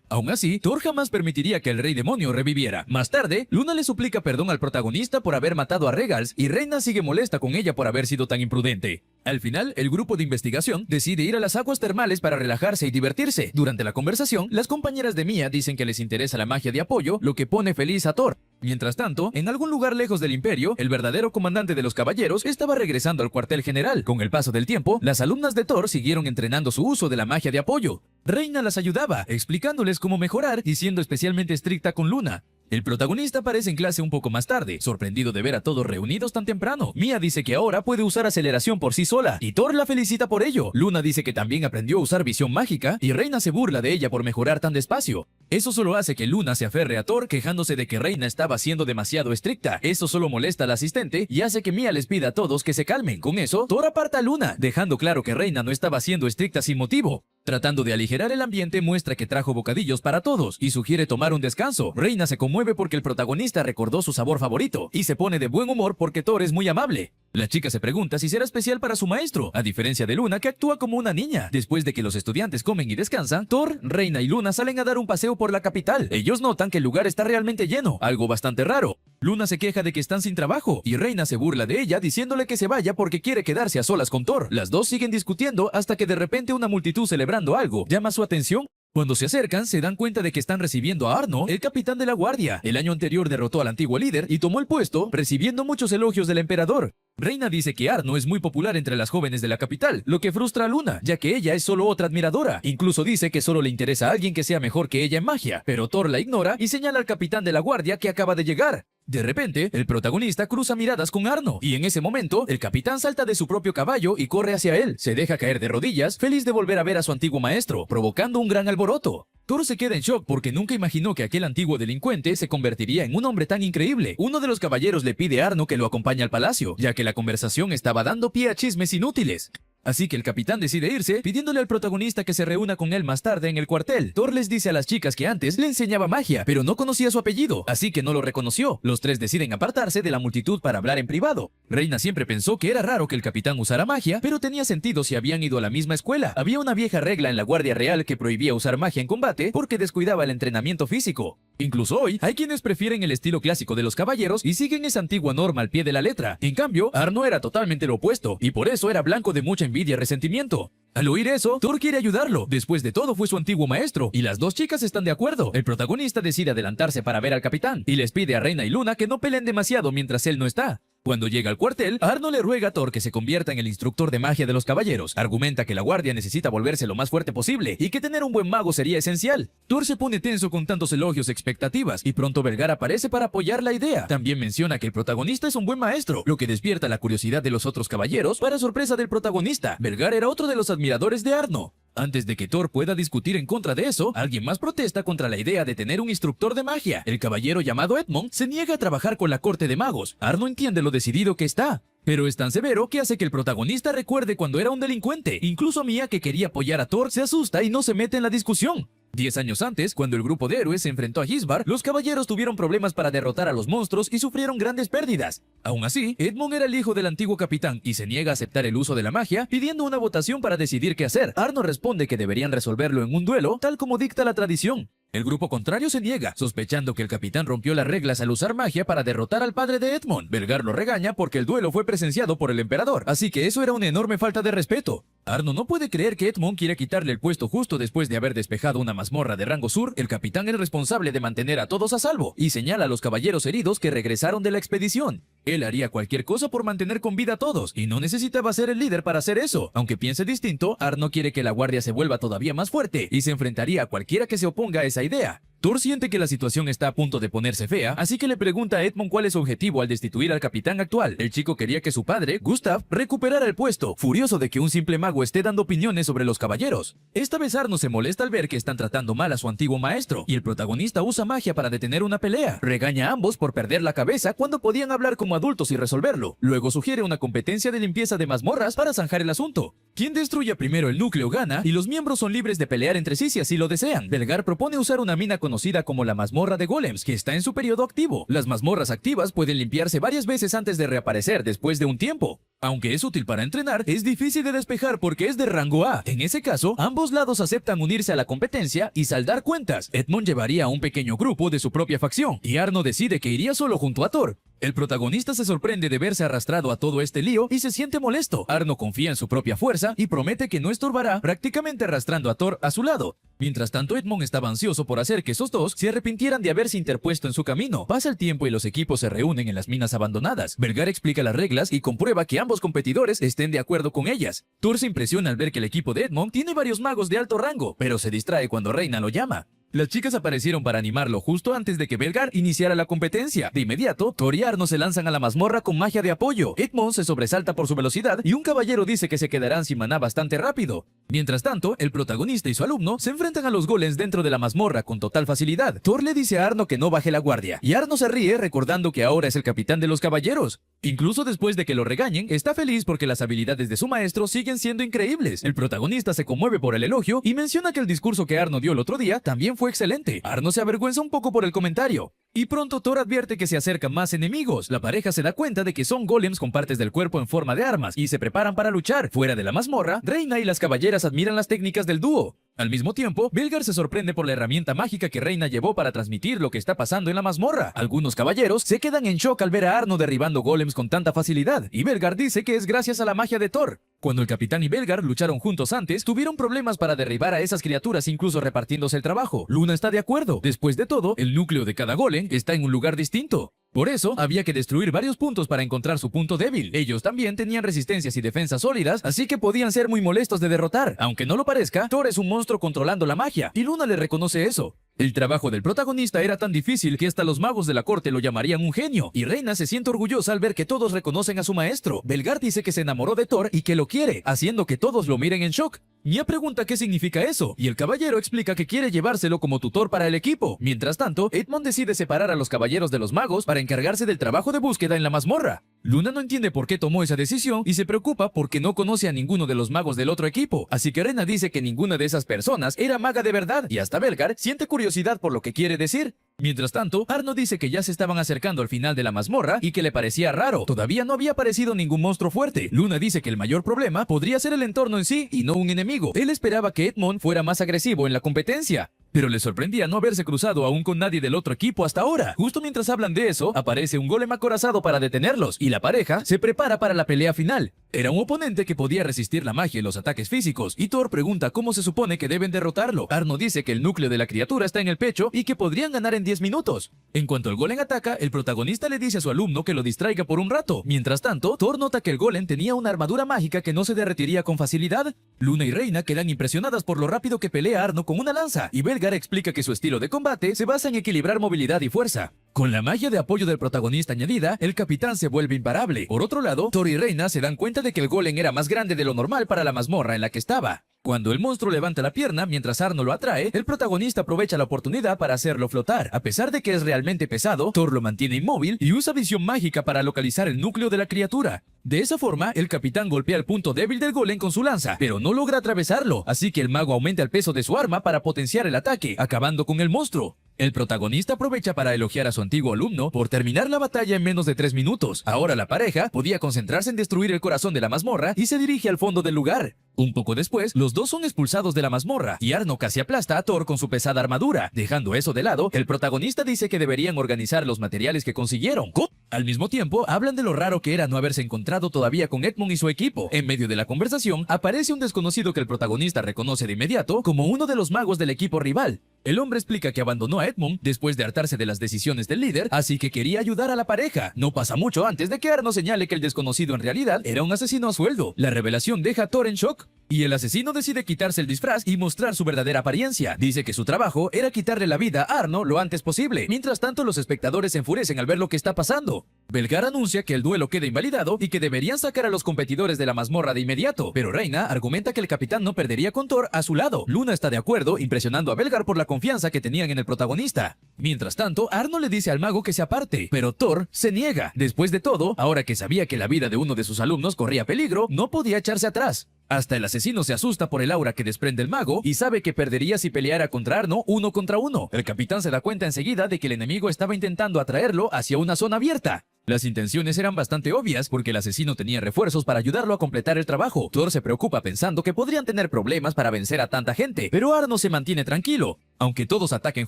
Aún así, Thor jamás permitiría que el rey demonio reviviera. Más tarde, Luna le suplica perdón al protagonista por haber matado a Regals y Reina sigue molesta con ella por haber sido tan imprudente. Al final, el grupo de investigación decide ir a las aguas termales para relajarse y divertirse. Durante la conversación, las compañeras de Mia dicen que les interesa la magia de apoyo, lo que pone feliz a Thor. Mientras tanto, en algún lugar lejos del Imperio, el verdadero comandante de los caballeros estaba regresando al cuartel general. Con el paso del tiempo, las alumnas de Thor siguieron entrenando su uso de la magia de apoyo. Reina las ayudaba, explicándoles cómo mejorar y siendo especialmente estricta con Luna. El protagonista aparece en clase un poco más tarde, sorprendido de ver a todos reunidos tan temprano. Mia dice que ahora puede usar aceleración por sí sola, y Thor la felicita por ello. Luna dice que también aprendió a usar visión mágica, y Reina se burla de ella por mejorar tan despacio. Eso solo hace que Luna se aferre a Thor, quejándose de que Reina estaba siendo demasiado estricta. Eso solo molesta al asistente, y hace que Mia les pida a todos que se calmen. Con eso, Thor aparta a Luna, dejando claro que Reina no estaba siendo estricta sin motivo. Tratando de aligerar el ambiente, muestra que trajo bocadillos para todos y sugiere tomar un descanso. Reina se conmueve porque el protagonista recordó su sabor favorito y se pone de buen humor porque Thor es muy amable. La chica se pregunta si será especial para su maestro, a diferencia de Luna que actúa como una niña. Después de que los estudiantes comen y descansan, Thor, Reina y Luna salen a dar un paseo por la capital. Ellos notan que el lugar está realmente lleno, algo bastante raro. Luna se queja de que están sin trabajo y Reina se burla de ella diciéndole que se vaya porque quiere quedarse a solas con Thor. Las dos siguen discutiendo hasta que de repente una multitud celebrando algo llama su atención. Cuando se acercan, se dan cuenta de que están recibiendo a Arno, el capitán de la guardia. El año anterior derrotó al antiguo líder y tomó el puesto, recibiendo muchos elogios del emperador. Reina dice que Arno es muy popular entre las jóvenes de la capital, lo que frustra a Luna, ya que ella es solo otra admiradora. Incluso dice que solo le interesa a alguien que sea mejor que ella en magia, pero Thor la ignora y señala al capitán de la guardia que acaba de llegar. De repente, el protagonista cruza miradas con Arno, y en ese momento, el capitán salta de su propio caballo y corre hacia él. Se deja caer de rodillas, feliz de volver a ver a su antiguo maestro, provocando un gran alboroto. Thor se queda en shock porque nunca imaginó que aquel antiguo delincuente se convertiría en un hombre tan increíble. Uno de los caballeros le pide a Arno que lo acompañe al palacio, ya que la conversación estaba dando pie a chismes inútiles. Así que el capitán decide irse, pidiéndole al protagonista que se reúna con él más tarde en el cuartel. Thor les dice a las chicas que antes le enseñaba magia, pero no conocía su apellido, así que no lo reconoció. Los tres deciden apartarse de la multitud para hablar en privado. Reina siempre pensó que era raro que el capitán usara magia, pero tenía sentido si habían ido a la misma escuela. Había una vieja regla en la Guardia Real que prohibía usar magia en combate porque descuidaba el entrenamiento físico. Incluso hoy, hay quienes prefieren el estilo clásico de los caballeros y siguen esa antigua norma al pie de la letra. En cambio, Arno era totalmente lo opuesto, y por eso era blanco de mucha envidia y resentimiento. Al oír eso, Thor quiere ayudarlo. Después de todo, fue su antiguo maestro, y las dos chicas están de acuerdo. El protagonista decide adelantarse para ver al capitán, y les pide a Reina y Luna que no peleen demasiado mientras él no está. Cuando llega al cuartel, Arno le ruega a Thor que se convierta en el instructor de magia de los caballeros. Argumenta que la guardia necesita volverse lo más fuerte posible y que tener un buen mago sería esencial. Thor se pone tenso con tantos elogios y expectativas, y pronto Belgar aparece para apoyar la idea. También menciona que el protagonista es un buen maestro, lo que despierta la curiosidad de los otros caballeros. Para sorpresa del protagonista, Belgar era otro de los admiradores de Arno. Antes de que Thor pueda discutir en contra de eso, alguien más protesta contra la idea de tener un instructor de magia. El caballero llamado Edmond se niega a trabajar con la corte de magos. Arno entiende lo decidido que está, pero es tan severo que hace que el protagonista recuerde cuando era un delincuente. Incluso Mia, que quería apoyar a Thor, se asusta y no se mete en la discusión. 10 años antes, cuando el grupo de héroes se enfrentó a Gisbar, los caballeros tuvieron problemas para derrotar a los monstruos y sufrieron grandes pérdidas. Aún así, Edmond era el hijo del antiguo capitán y se niega a aceptar el uso de la magia, pidiendo una votación para decidir qué hacer. Arno responde que deberían resolverlo en un duelo, tal como dicta la tradición. El grupo contrario se niega, sospechando que el capitán rompió las reglas al usar magia para derrotar al padre de Edmond. Belgar lo regaña porque el duelo fue presenciado por el emperador, así que eso era una enorme falta de respeto. Arno no puede creer que Edmond quiera quitarle el puesto justo después de haber despejado una mazmorra de rango sur. El capitán es responsable de mantener a todos a salvo y señala a los caballeros heridos que regresaron de la expedición. Él haría cualquier cosa por mantener con vida a todos y no necesitaba ser el líder para hacer eso. Aunque piense distinto, Arno quiere que la guardia se vuelva todavía más fuerte y se enfrentaría a cualquiera que se oponga a esa idea. Thor siente que la situación está a punto de ponerse fea, así que le pregunta a Edmund cuál es su objetivo al destituir al capitán actual. El chico quería que su padre, Gustav, recuperara el puesto, furioso de que un simple mago esté dando opiniones sobre los caballeros. Esta vez Arno se molesta al ver que están tratando mal a su antiguo maestro, y el protagonista usa magia para detener una pelea. Regaña a ambos por perder la cabeza cuando podían hablar como adultos y resolverlo. Luego sugiere una competencia de limpieza de mazmorras para zanjar el asunto. Quien destruya primero el núcleo gana, y los miembros son libres de pelear entre sí si así lo desean. Belgar propone usar una mina conocida como la mazmorra de golems, que está en su periodo activo. Las mazmorras activas pueden limpiarse varias veces antes de reaparecer después de un tiempo. Aunque es útil para entrenar, es difícil de despejar porque es de rango A. En ese caso, ambos lados aceptan unirse a la competencia y saldar cuentas. Edmund llevaría a un pequeño grupo de su propia facción, y Arno decide que iría solo junto a Thor. El protagonista se sorprende de verse arrastrado a todo este lío y se siente molesto. Arno confía en su propia fuerza y promete que no estorbará, prácticamente arrastrando a Thor a su lado. Mientras tanto, Edmund estaba ansioso por hacer que esos dos se arrepintieran de haberse interpuesto en su camino. Pasa el tiempo y los equipos se reúnen en las minas abandonadas. Belgar explica las reglas y comprueba que ambos competidores estén de acuerdo con ellas. Thor se impresiona al ver que el equipo de Edmund tiene varios magos de alto rango, pero se distrae cuando Reina lo llama. Las chicas aparecieron para animarlo justo antes de que Belgar iniciara la competencia. De inmediato, Thor y Arno se lanzan a la mazmorra con magia de apoyo. Edmund se sobresalta por su velocidad y un caballero dice que se quedarán sin maná bastante rápido. Mientras tanto, el protagonista y su alumno se enfrentan a los golems dentro de la mazmorra con total facilidad. Thor le dice a Arno que no baje la guardia, y Arno se ríe recordando que ahora es el capitán de los caballeros. Incluso después de que lo regañen, está feliz porque las habilidades de su maestro siguen siendo increíbles. El protagonista se conmueve por el elogio y menciona que el discurso que Arno dio el otro día también fue excelente. Arno se avergüenza un poco por el comentario. Y pronto Thor advierte que se acercan más enemigos. La pareja se da cuenta de que son golems con partes del cuerpo en forma de armas y se preparan para luchar. Fuera de la mazmorra, Reina y las caballeras admiran las técnicas del dúo. Al mismo tiempo, Belgar se sorprende por la herramienta mágica que Reina llevó para transmitir lo que está pasando en la mazmorra. Algunos caballeros se quedan en shock al ver a Arno derribando golems con tanta facilidad, y Belgar dice que es gracias a la magia de Thor. Cuando el capitán y Belgar lucharon juntos antes, tuvieron problemas para derribar a esas criaturas, incluso repartiéndose el trabajo. Luna está de acuerdo. Después de todo, el núcleo de cada golem está en un lugar distinto. Por eso, había que destruir varios puntos para encontrar su punto débil. Ellos también tenían resistencias y defensas sólidas, así que podían ser muy molestos de derrotar. Aunque no lo parezca, Thor es un monstruo controlando la magia, y Luna le reconoce eso. El trabajo del protagonista era tan difícil que hasta los magos de la corte lo llamarían un genio, y Reina se siente orgullosa al ver que todos reconocen a su maestro. Belgar dice que se enamoró de Thor y que lo quiere, haciendo que todos lo miren en shock. Mia pregunta qué significa eso, y el caballero explica que quiere llevárselo como tutor para el equipo. Mientras tanto, Edmund decide separar a los caballeros de los magos para encargarse del trabajo de búsqueda en la mazmorra. Luna no entiende por qué tomó esa decisión y se preocupa porque no conoce a ninguno de los magos del otro equipo, así que Reina dice que ninguna de esas personas era maga de verdad, y hasta Belgar siente curiosidad por lo que quiere decir. Mientras tanto, Arno dice que ya se estaban acercando al final de la mazmorra y que le parecía raro. Todavía no había aparecido ningún monstruo fuerte. Luna dice que el mayor problema podría ser el entorno en sí y no un enemigo. Él esperaba que Edmund fuera más agresivo en la competencia, pero le sorprendía no haberse cruzado aún con nadie del otro equipo hasta ahora. Justo mientras hablan de eso, aparece un golem acorazado para detenerlos, y la pareja se prepara para la pelea final. Era un oponente que podía resistir la magia y los ataques físicos, y Thor pregunta cómo se supone que deben derrotarlo. Arno dice que el núcleo de la criatura está en el pecho y que podrían ganar en 10 minutos. En cuanto el golem ataca, el protagonista le dice a su alumno que lo distraiga por un rato. Mientras tanto, Thor nota que el golem tenía una armadura mágica que no se derretiría con facilidad. Luna y Reina quedan impresionadas por lo rápido que pelea Arno con una lanza, y Belgar explica que su estilo de combate se basa en equilibrar movilidad y fuerza. Con la magia de apoyo del protagonista añadida, el capitán se vuelve imparable. Por otro lado, Thor y Reina se dan cuenta de que el golem era más grande de lo normal para la mazmorra en la que estaba. Cuando el monstruo levanta la pierna mientras Arno lo atrae, el protagonista aprovecha la oportunidad para hacerlo flotar. A pesar de que es realmente pesado, Thor lo mantiene inmóvil y usa visión mágica para localizar el núcleo de la criatura. De esa forma, el capitán golpea el punto débil del golem con su lanza, pero no logra atravesarlo, así que el mago aumenta el peso de su arma para potenciar el ataque, acabando con el monstruo. El protagonista aprovecha para elogiar a su antiguo alumno por terminar la batalla en menos de 3 minutos. Ahora la pareja podía concentrarse en destruir el corazón de la mazmorra y se dirige al fondo del lugar. Un poco después, los dos son expulsados de la mazmorra y Arno casi aplasta a Thor con su pesada armadura. Dejando eso de lado, el protagonista dice que deberían organizar los materiales que consiguieron. Al mismo tiempo, hablan de lo raro que era no haberse encontrado todavía con Edmund y su equipo. En medio de la conversación, aparece un desconocido que el protagonista reconoce de inmediato como uno de los magos del equipo rival. El hombre explica que abandonó a Edmund después de hartarse de las decisiones del líder, así que quería ayudar a la pareja. No pasa mucho antes de que Arno señale que el desconocido en realidad era un asesino a sueldo. La revelación deja a Thor en shock. Y el asesino decide quitarse el disfraz y mostrar su verdadera apariencia. Dice que su trabajo era quitarle la vida a Arno lo antes posible. Mientras tanto, los espectadores se enfurecen al ver lo que está pasando. Belgar anuncia que el duelo queda invalidado y que deberían sacar a los competidores de la mazmorra de inmediato. Pero Reina argumenta que el capitán no perdería con Thor a su lado. Luna está de acuerdo, impresionando a Belgar por la confianza que tenían en el protagonista. Mientras tanto, Arno le dice al mago que se aparte, pero Thor se niega. Después de todo, ahora que sabía que la vida de uno de sus alumnos corría peligro, no podía echarse atrás. Hasta el asesino se asusta por el aura que desprende el mago y sabe que perdería si peleara contra Arno 1 contra 1. El capitán se da cuenta enseguida de que el enemigo estaba intentando atraerlo hacia una zona abierta. Las intenciones eran bastante obvias porque el asesino tenía refuerzos para ayudarlo a completar el trabajo. Thor se preocupa pensando que podrían tener problemas para vencer a tanta gente, pero Arno se mantiene tranquilo. Aunque todos ataquen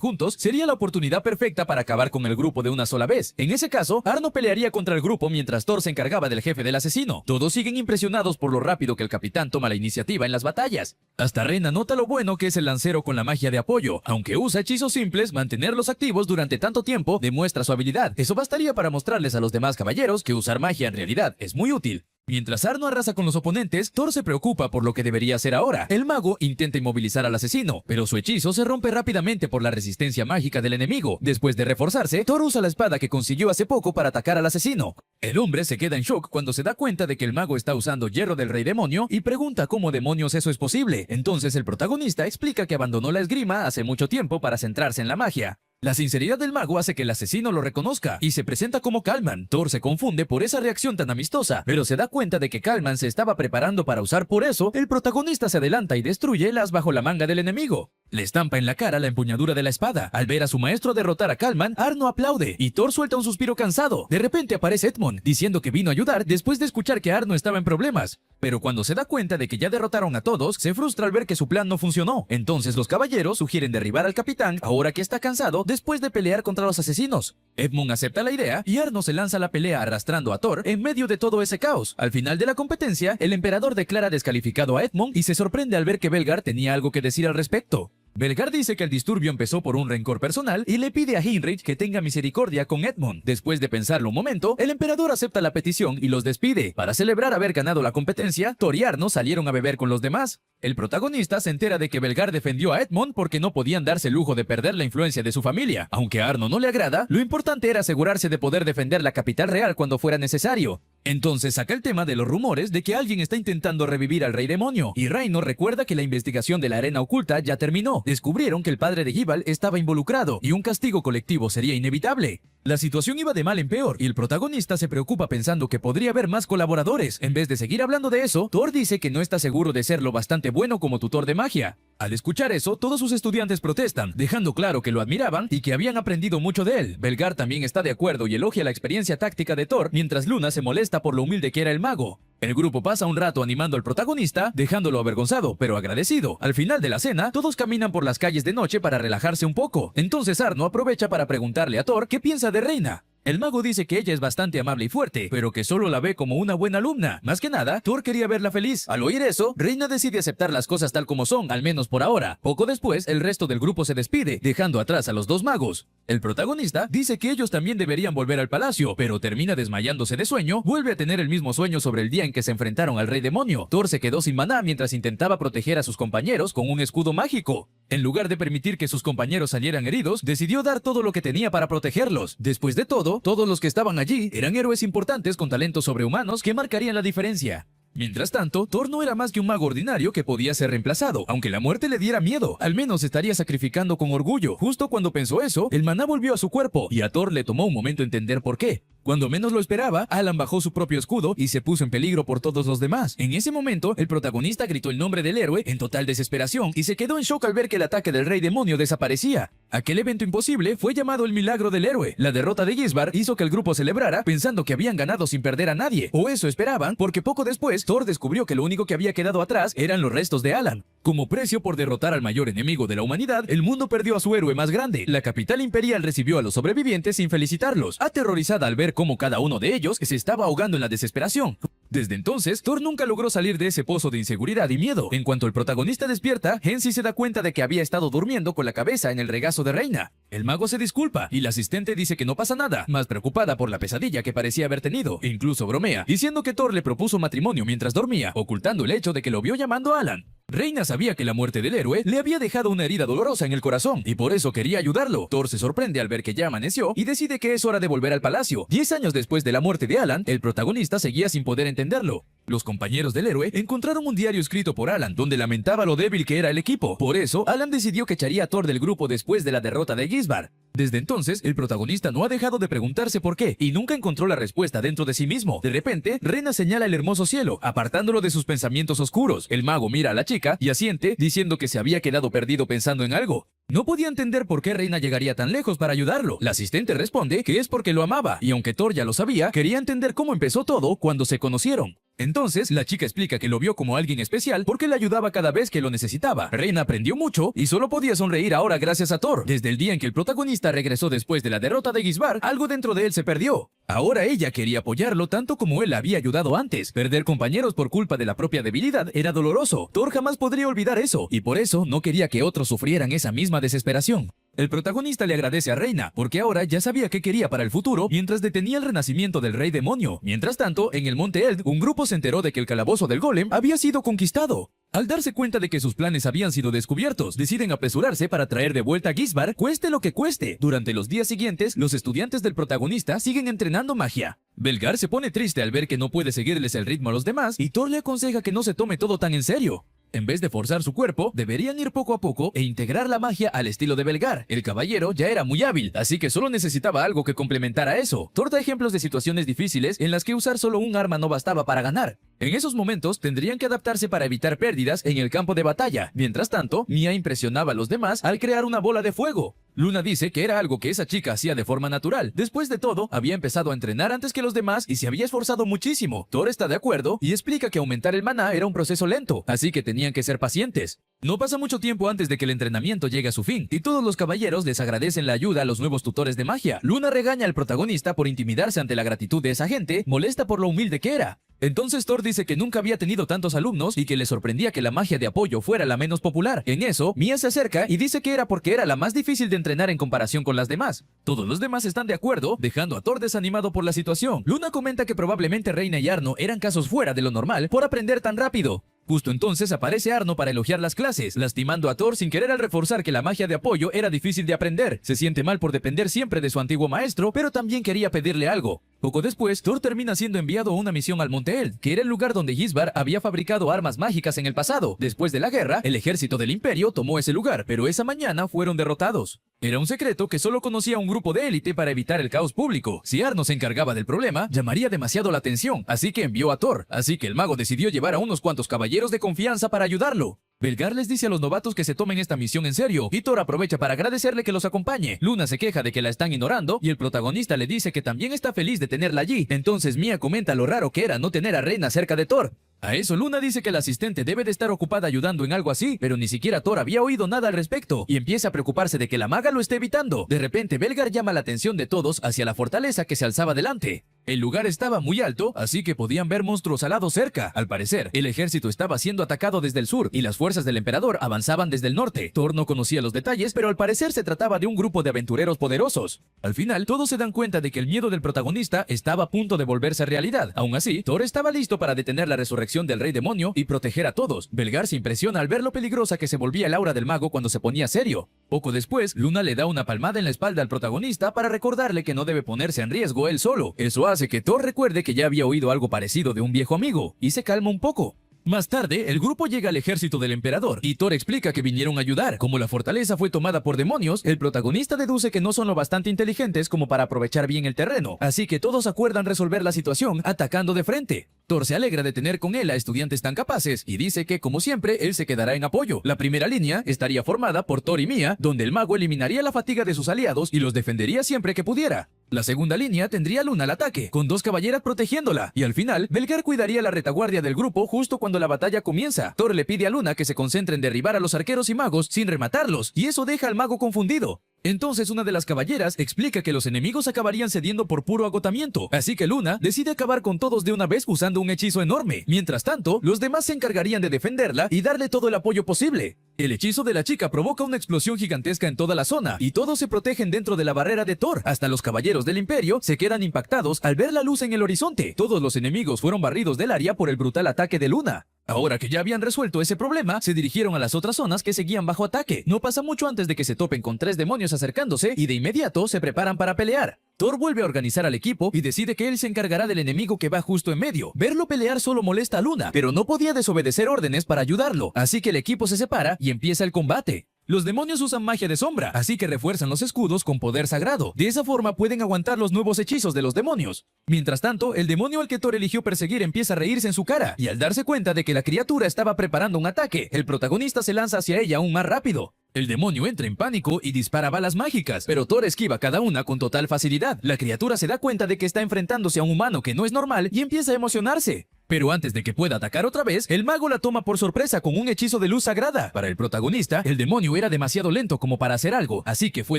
juntos, sería la oportunidad perfecta para acabar con el grupo de una sola vez. En ese caso, Arno pelearía contra el grupo mientras Thor se encargaba del jefe del asesino. Todos siguen impresionados por lo rápido que el capitán toma la iniciativa en las batallas. Hasta Reina nota lo bueno que es el lancero con la magia de apoyo. Aunque usa hechizos simples, mantenerlos activos durante tanto tiempo demuestra su habilidad. Eso bastaría para mostrarles a los demás caballeros que usar magia en realidad es muy útil. Mientras Arno arrasa con los oponentes, Thor se preocupa por lo que debería hacer ahora. El mago intenta inmovilizar al asesino, pero su hechizo se rompe rápidamente por la resistencia mágica del enemigo. Después de reforzarse, Thor usa la espada que consiguió hace poco para atacar al asesino. El hombre se queda en shock cuando se da cuenta de que el mago está usando hierro del rey demonio y pregunta cómo demonios eso es posible. Entonces el protagonista explica que abandonó la esgrima hace mucho tiempo para centrarse en la magia. La sinceridad del mago hace que el asesino lo reconozca y se presenta como Kalman. Thor se confunde por esa reacción tan amistosa, pero se da cuenta de que Kalman se estaba preparando para usar. Por eso, el protagonista se adelanta y destruye el as bajo la manga del enemigo. Le estampa en la cara la empuñadura de la espada. Al ver a su maestro derrotar a Kalman, Arno aplaude y Thor suelta un suspiro cansado. De repente aparece Edmund, diciendo que vino a ayudar después de escuchar que Arno estaba en problemas. Pero cuando se da cuenta de que ya derrotaron a todos, se frustra al ver que su plan no funcionó. Entonces los caballeros sugieren derribar al capitán, ahora que está cansado, después de pelear contra los asesinos. Edmund acepta la idea y Arno se lanza a la pelea arrastrando a Thor en medio de todo ese caos. Al final de la competencia, el emperador declara descalificado a Edmund y se sorprende al ver que Belgar tenía algo que decir al respecto. Belgar dice que el disturbio empezó por un rencor personal y le pide a Heinrich que tenga misericordia con Edmund. Después de pensarlo un momento, el emperador acepta la petición y los despide. Para celebrar haber ganado la competencia, Thor y Arno salieron a beber con los demás. El protagonista se entera de que Belgar defendió a Edmund porque no podían darse el lujo de perder la influencia de su familia. Aunque a Arno no le agrada, lo importante era asegurarse de poder defender la capital real cuando fuera necesario. Entonces saca el tema de los rumores de que alguien está intentando revivir al rey demonio, y Reino recuerda que la investigación de la arena oculta ya terminó. Descubrieron que el padre de Gibal estaba involucrado, y un castigo colectivo sería inevitable. La situación iba de mal en peor, y el protagonista se preocupa pensando que podría haber más colaboradores. En vez de seguir hablando de eso, Thor dice que no está seguro de ser lo bastante bueno como tutor de magia. Al escuchar eso, todos sus estudiantes protestan, dejando claro que lo admiraban y que habían aprendido mucho de él. Belgar también está de acuerdo y elogia la experiencia táctica de Thor, mientras Luna se molesta por lo humilde que era el mago. El grupo pasa un rato animando al protagonista, dejándolo avergonzado, pero agradecido. Al final de la cena, todos caminan por las calles de noche para relajarse un poco. Entonces Arno aprovecha para preguntarle a Thor qué piensa de Reina. El mago dice que ella es bastante amable y fuerte, pero que solo la ve como una buena alumna. Más que nada, Thor quería verla feliz. Al oír eso, Reina decide aceptar las cosas tal como son, al menos por ahora. Poco después, el resto del grupo se despide, dejando atrás a los dos magos. El protagonista dice que ellos también deberían volver al palacio, pero termina desmayándose de sueño, vuelve a tener el mismo sueño sobre el día en que se enfrentaron al rey demonio. Thor se quedó sin maná mientras intentaba proteger a sus compañeros con un escudo mágico. En lugar de permitir que sus compañeros salieran heridos, decidió dar todo lo que tenía para protegerlos. Después de todo, todos los que estaban allí eran héroes importantes con talentos sobrehumanos que marcarían la diferencia. Mientras tanto, Thor no era más que un mago ordinario que podía ser reemplazado. Aunque la muerte le diera miedo, al menos estaría sacrificando con orgullo. Justo cuando pensó eso, el maná volvió a su cuerpo, y a Thor le tomó un momento entender por qué. Cuando menos lo esperaba, Alan bajó su propio escudo y se puso en peligro por todos los demás. En ese momento, el protagonista gritó el nombre del héroe en total desesperación y se quedó en shock al ver que el ataque del rey demonio desaparecía. Aquel evento imposible fue llamado el milagro del héroe. La derrota de Gisbar hizo que el grupo celebrara pensando que habían ganado sin perder a nadie. O eso esperaban, porque poco después Thor descubrió que lo único que había quedado atrás eran los restos de Alan. Como precio por derrotar al mayor enemigo de la humanidad, el mundo perdió a su héroe más grande. La capital imperial recibió a los sobrevivientes sin felicitarlos, aterrorizada al ver cómo cada uno de ellos se estaba ahogando en la desesperación. Desde entonces, Thor nunca logró salir de ese pozo de inseguridad y miedo. En cuanto el protagonista despierta, Hensi se da cuenta de que había estado durmiendo con la cabeza en el regazo de Reina. El mago se disculpa y la asistente dice que no pasa nada, más preocupada por la pesadilla que parecía haber tenido, e incluso bromea, diciendo que Thor le propuso matrimonio mientras dormía, ocultando el hecho de que lo vio llamando a Alan. Reina sabía que la muerte del héroe le había dejado una herida dolorosa en el corazón y por eso quería ayudarlo. Thor se sorprende al ver que ya amaneció y decide que es hora de volver al palacio. 10 años después de la muerte de Alan, el protagonista seguía sin poder entenderlo. Los compañeros del héroe encontraron un diario escrito por Alan donde lamentaba lo débil que era el equipo. Por eso, Alan decidió que echaría a Thor del grupo después de la derrota de Gisbar. Desde entonces, el protagonista no ha dejado de preguntarse por qué y nunca encontró la respuesta dentro de sí mismo. De repente, Reina señala el hermoso cielo, apartándolo de sus pensamientos oscuros. El mago mira a la chica y asiente, diciendo que se había quedado perdido pensando en algo. No podía entender por qué Reina llegaría tan lejos para ayudarlo. La asistente responde que es porque lo amaba, y aunque Thor ya lo sabía, quería entender cómo empezó todo cuando se conocieron. Entonces, la chica explica que lo vio como alguien especial porque le ayudaba cada vez que lo necesitaba. Reina aprendió mucho y solo podía sonreír ahora gracias a Thor. Desde el día en que el protagonista regresó después de la derrota de Gisbar, algo dentro de él se perdió. Ahora ella quería apoyarlo tanto como él la había ayudado antes. Perder compañeros por culpa de la propia debilidad era doloroso. Thor jamás podría olvidar eso, y por eso no quería que otros sufrieran esa misma desesperación. El protagonista le agradece a Reina, porque ahora ya sabía qué quería para el futuro mientras detenía el renacimiento del rey demonio. Mientras tanto, en el Monte Eld, un grupo se enteró de que el calabozo del golem había sido conquistado. Al darse cuenta de que sus planes habían sido descubiertos, deciden apresurarse para traer de vuelta a Gisbar, cueste lo que cueste. Durante los días siguientes, los estudiantes del protagonista siguen entrenando magia. Belgar se pone triste al ver que no puede seguirles el ritmo a los demás, y Thor le aconseja que no se tome todo tan en serio. En vez de forzar su cuerpo, deberían ir poco a poco e integrar la magia al estilo de Belgar. El caballero ya era muy hábil, así que solo necesitaba algo que complementara eso. Thor da ejemplos de situaciones difíciles en las que usar solo un arma no bastaba para ganar. En esos momentos tendrían que adaptarse para evitar pérdidas en el campo de batalla. Mientras tanto, Mia impresionaba a los demás al crear una bola de fuego. Luna dice que era algo que esa chica hacía de forma natural. Después de todo, había empezado a entrenar antes que los demás y se había esforzado muchísimo. Thor está de acuerdo y explica que aumentar el maná era un proceso lento, así que tenían que ser pacientes. No pasa mucho tiempo antes de que el entrenamiento llegue a su fin, y todos los caballeros les agradecen la ayuda a los nuevos tutores de magia. Luna regaña al protagonista por intimidarse ante la gratitud de esa gente, molesta por lo humilde que era. Entonces Thor dice que nunca había tenido tantos alumnos y que le sorprendía que la magia de apoyo fuera la menos popular. En eso, Mia se acerca y dice que era porque era la más difícil de entrenar en comparación con las demás. Todos los demás están de acuerdo, dejando a Thor desanimado por la situación. Luna comenta que probablemente Reina y Arno eran casos fuera de lo normal por aprender tan rápido. Justo entonces aparece Arno para elogiar las clases, lastimando a Thor sin querer al reforzar que la magia de apoyo era difícil de aprender. Se siente mal por depender siempre de su antiguo maestro, pero también quería pedirle algo. Poco después, Thor termina siendo enviado a una misión al Monte Eld, que era el lugar donde Gisbar había fabricado armas mágicas en el pasado. Después de la guerra, el ejército del Imperio tomó ese lugar, pero esa mañana fueron derrotados. Era un secreto que solo conocía un grupo de élite para evitar el caos público. Si Arno se encargaba del problema, llamaría demasiado la atención, así que envió a Thor. Así que el mago decidió llevar a unos cuantos caballeros de confianza para ayudarlo. Belgar les dice a los novatos que se tomen esta misión en serio, y Thor aprovecha para agradecerle que los acompañe. Luna se queja de que la están ignorando, y el protagonista le dice que también está feliz de tenerla allí. Entonces Mia comenta lo raro que era no tener a Reina cerca de Thor. A eso Luna dice que la asistente debe de estar ocupada ayudando en algo así, pero ni siquiera Thor había oído nada al respecto, y empieza a preocuparse de que la maga lo esté evitando. De repente Belgar llama la atención de todos hacia la fortaleza que se alzaba delante. El lugar estaba muy alto, así que podían ver monstruos alados cerca. Al parecer, el ejército estaba siendo atacado desde el sur, y las fuerzas del emperador avanzaban desde el norte. Thor no conocía los detalles, pero al parecer se trataba de un grupo de aventureros poderosos. Al final, todos se dan cuenta de que el miedo del protagonista estaba a punto de volverse realidad. Aún así, Thor estaba listo para detener la resurrección del rey demonio y proteger a todos. Belgar se impresiona al ver lo peligrosa que se volvía el aura del mago cuando se ponía serio. Poco después, Luna le da una palmada en la espalda al protagonista para recordarle que no debe ponerse en riesgo él solo. Eso hace que Thor recuerde que ya había oído algo parecido de un viejo amigo, y se calma un poco. Más tarde, el grupo llega al ejército del emperador, y Thor explica que vinieron a ayudar. Como la fortaleza fue tomada por demonios, el protagonista deduce que no son lo bastante inteligentes como para aprovechar bien el terreno, así que todos acuerdan resolver la situación atacando de frente. Thor se alegra de tener con él a estudiantes tan capaces, y dice que, como siempre, él se quedará en apoyo. La primera línea estaría formada por Thor y Mia, donde el mago eliminaría la fatiga de sus aliados y los defendería siempre que pudiera. La segunda línea tendría a Luna al ataque, con 2 caballeras protegiéndola, y al final, Belgar cuidaría la retaguardia del grupo justo cuando la batalla comienza. Thor le pide a Luna que se concentre en derribar a los arqueros y magos sin rematarlos, y eso deja al mago confundido. Entonces una de las caballeras explica que los enemigos acabarían cediendo por puro agotamiento, así que Luna decide acabar con todos de una vez usando un hechizo enorme. Mientras tanto, los demás se encargarían de defenderla y darle todo el apoyo posible. El hechizo de la chica provoca una explosión gigantesca en toda la zona, y todos se protegen dentro de la barrera de Thor. Hasta los caballeros del Imperio se quedan impactados al ver la luz en el horizonte. Todos los enemigos fueron barridos del área por el brutal ataque de Luna. Ahora que ya habían resuelto ese problema, se dirigieron a las otras zonas que seguían bajo ataque. No pasa mucho antes de que se topen con 3 demonios acercándose y de inmediato se preparan para pelear. Thor vuelve a organizar al equipo y decide que él se encargará del enemigo que va justo en medio. Verlo pelear solo molesta a Luna, pero no podía desobedecer órdenes para ayudarlo, así que el equipo se separa y empieza el combate. Los demonios usan magia de sombra, así que refuerzan los escudos con poder sagrado. De esa forma pueden aguantar los nuevos hechizos de los demonios. Mientras tanto, el demonio al que Thor eligió perseguir empieza a reírse en su cara, y al darse cuenta de que la criatura estaba preparando un ataque, el protagonista se lanza hacia ella aún más rápido. El demonio entra en pánico y dispara balas mágicas, pero Thor esquiva cada una con total facilidad. La criatura se da cuenta de que está enfrentándose a un humano que no es normal y empieza a emocionarse. Pero antes de que pueda atacar otra vez, el mago la toma por sorpresa con un hechizo de luz sagrada. Para el protagonista, el demonio era demasiado lento como para hacer algo, así que fue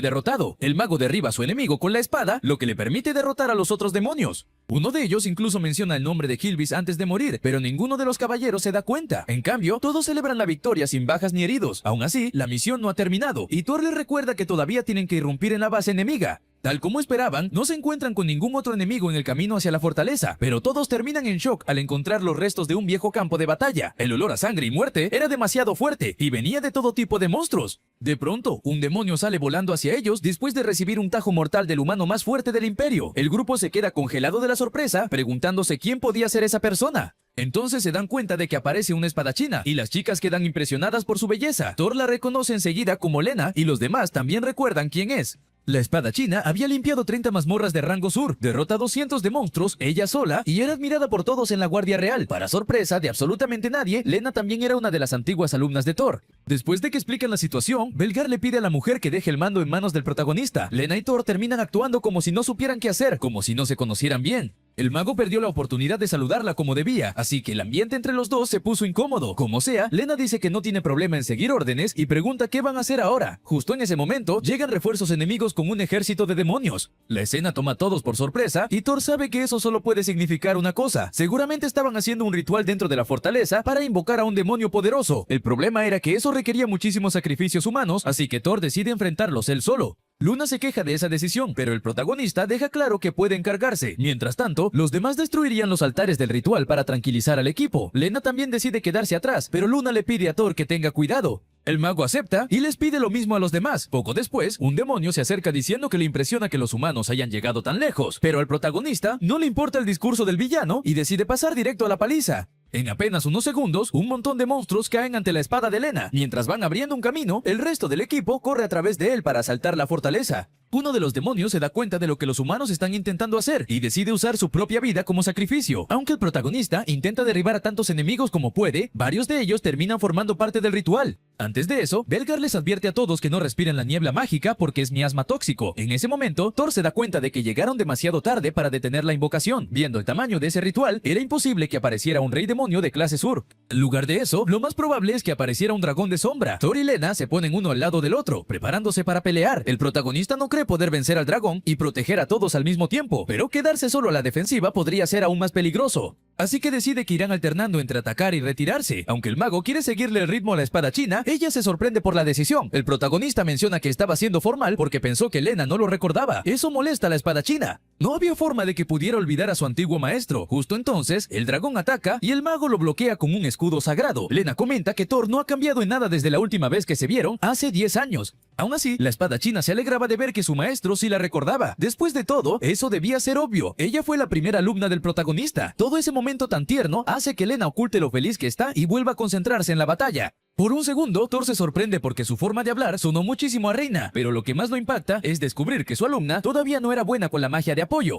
derrotado. El mago derriba a su enemigo con la espada, lo que le permite derrotar a los otros demonios. Uno de ellos incluso menciona el nombre de Hilvis antes de morir, pero ninguno de los caballeros se da cuenta. En cambio, todos celebran la victoria sin bajas ni heridos. Aún así, la misión no ha terminado, y Thor les recuerda que todavía tienen que irrumpir en la base enemiga. Tal como esperaban, no se encuentran con ningún otro enemigo en el camino hacia la fortaleza, pero todos terminan en shock al encontrar los restos de un viejo campo de batalla. El olor a sangre y muerte era demasiado fuerte y venía de todo tipo de monstruos. De pronto, un demonio sale volando hacia ellos después de recibir un tajo mortal del humano más fuerte del imperio. El grupo se queda congelado de la sorpresa, preguntándose quién podía ser esa persona. Entonces se dan cuenta de que aparece una espadachina y las chicas quedan impresionadas por su belleza. Thor la reconoce enseguida como Lena y los demás también recuerdan quién es. La espadachina había limpiado 30 mazmorras de rango sur, derrotado cientos de monstruos, ella sola, y era admirada por todos en la Guardia Real. Para sorpresa de absolutamente nadie, Lena también era una de las antiguas alumnas de Thor. Después de que explican la situación, Belgar le pide a la mujer que deje el mando en manos del protagonista. Lena y Thor terminan actuando como si no supieran qué hacer, como si no se conocieran bien. El mago perdió la oportunidad de saludarla como debía, así que el ambiente entre los dos se puso incómodo. Como sea, Lena dice que no tiene problema en seguir órdenes y pregunta qué van a hacer ahora. Justo en ese momento, llegan refuerzos enemigos con un ejército de demonios. La escena toma a todos por sorpresa y Thor sabe que eso solo puede significar una cosa. Seguramente estaban haciendo un ritual dentro de la fortaleza para invocar a un demonio poderoso. El problema era que eso requería muchísimos sacrificios humanos, así que Thor decide enfrentarlos él solo. Luna se queja de esa decisión, pero el protagonista deja claro que puede encargarse. Mientras tanto, los demás destruirían los altares del ritual para tranquilizar al equipo. Lena también decide quedarse atrás, pero Luna le pide a Thor que tenga cuidado. El mago acepta y les pide lo mismo a los demás. Poco después, un demonio se acerca diciendo que le impresiona que los humanos hayan llegado tan lejos, pero al protagonista no le importa el discurso del villano y decide pasar directo a la paliza. En apenas unos segundos, un montón de monstruos caen ante la espada de Lena. Mientras van abriendo un camino, el resto del equipo corre a través de él para asaltar la fortaleza. Uno de los demonios se da cuenta de lo que los humanos están intentando hacer y decide usar su propia vida como sacrificio. Aunque el protagonista intenta derribar a tantos enemigos como puede, varios de ellos terminan formando parte del ritual. Antes de eso, Belgar les advierte a todos que no respiren la niebla mágica porque es miasma tóxico. En ese momento, Thor se da cuenta de que llegaron demasiado tarde para detener la invocación. Viendo el tamaño de ese ritual, era imposible que apareciera un rey demonio de clase sur. En lugar de eso, lo más probable es que apareciera un dragón de sombra. Thor y Lena se ponen uno al lado del otro, preparándose para pelear. El protagonista no cree poder vencer al dragón y proteger a todos al mismo tiempo, pero quedarse solo a la defensiva podría ser aún más peligroso. Así que decide que irán alternando entre atacar y retirarse. Aunque el mago quiere seguirle el ritmo a la espadachina, ella se sorprende por la decisión. El protagonista menciona que estaba siendo formal porque pensó que Lena no lo recordaba. Eso molesta a la espadachina. No había forma de que pudiera olvidar a su antiguo maestro. Justo entonces, el dragón ataca y el mago lo bloquea con un escudo sagrado. Lena comenta que Thor no ha cambiado en nada desde la última vez que se vieron, hace 10 años. Aún así, la espadachina se alegraba de ver que su maestro sí la recordaba. Después de todo, eso debía ser obvio. Ella fue la primera alumna del protagonista. Todo ese momento tan tierno hace que Lena oculte lo feliz que está y vuelva a concentrarse en la batalla. Por un segundo, Thor se sorprende porque su forma de hablar sonó muchísimo a Reina, pero lo que más lo impacta es descubrir que su alumna todavía no era buena con la magia de apoyo.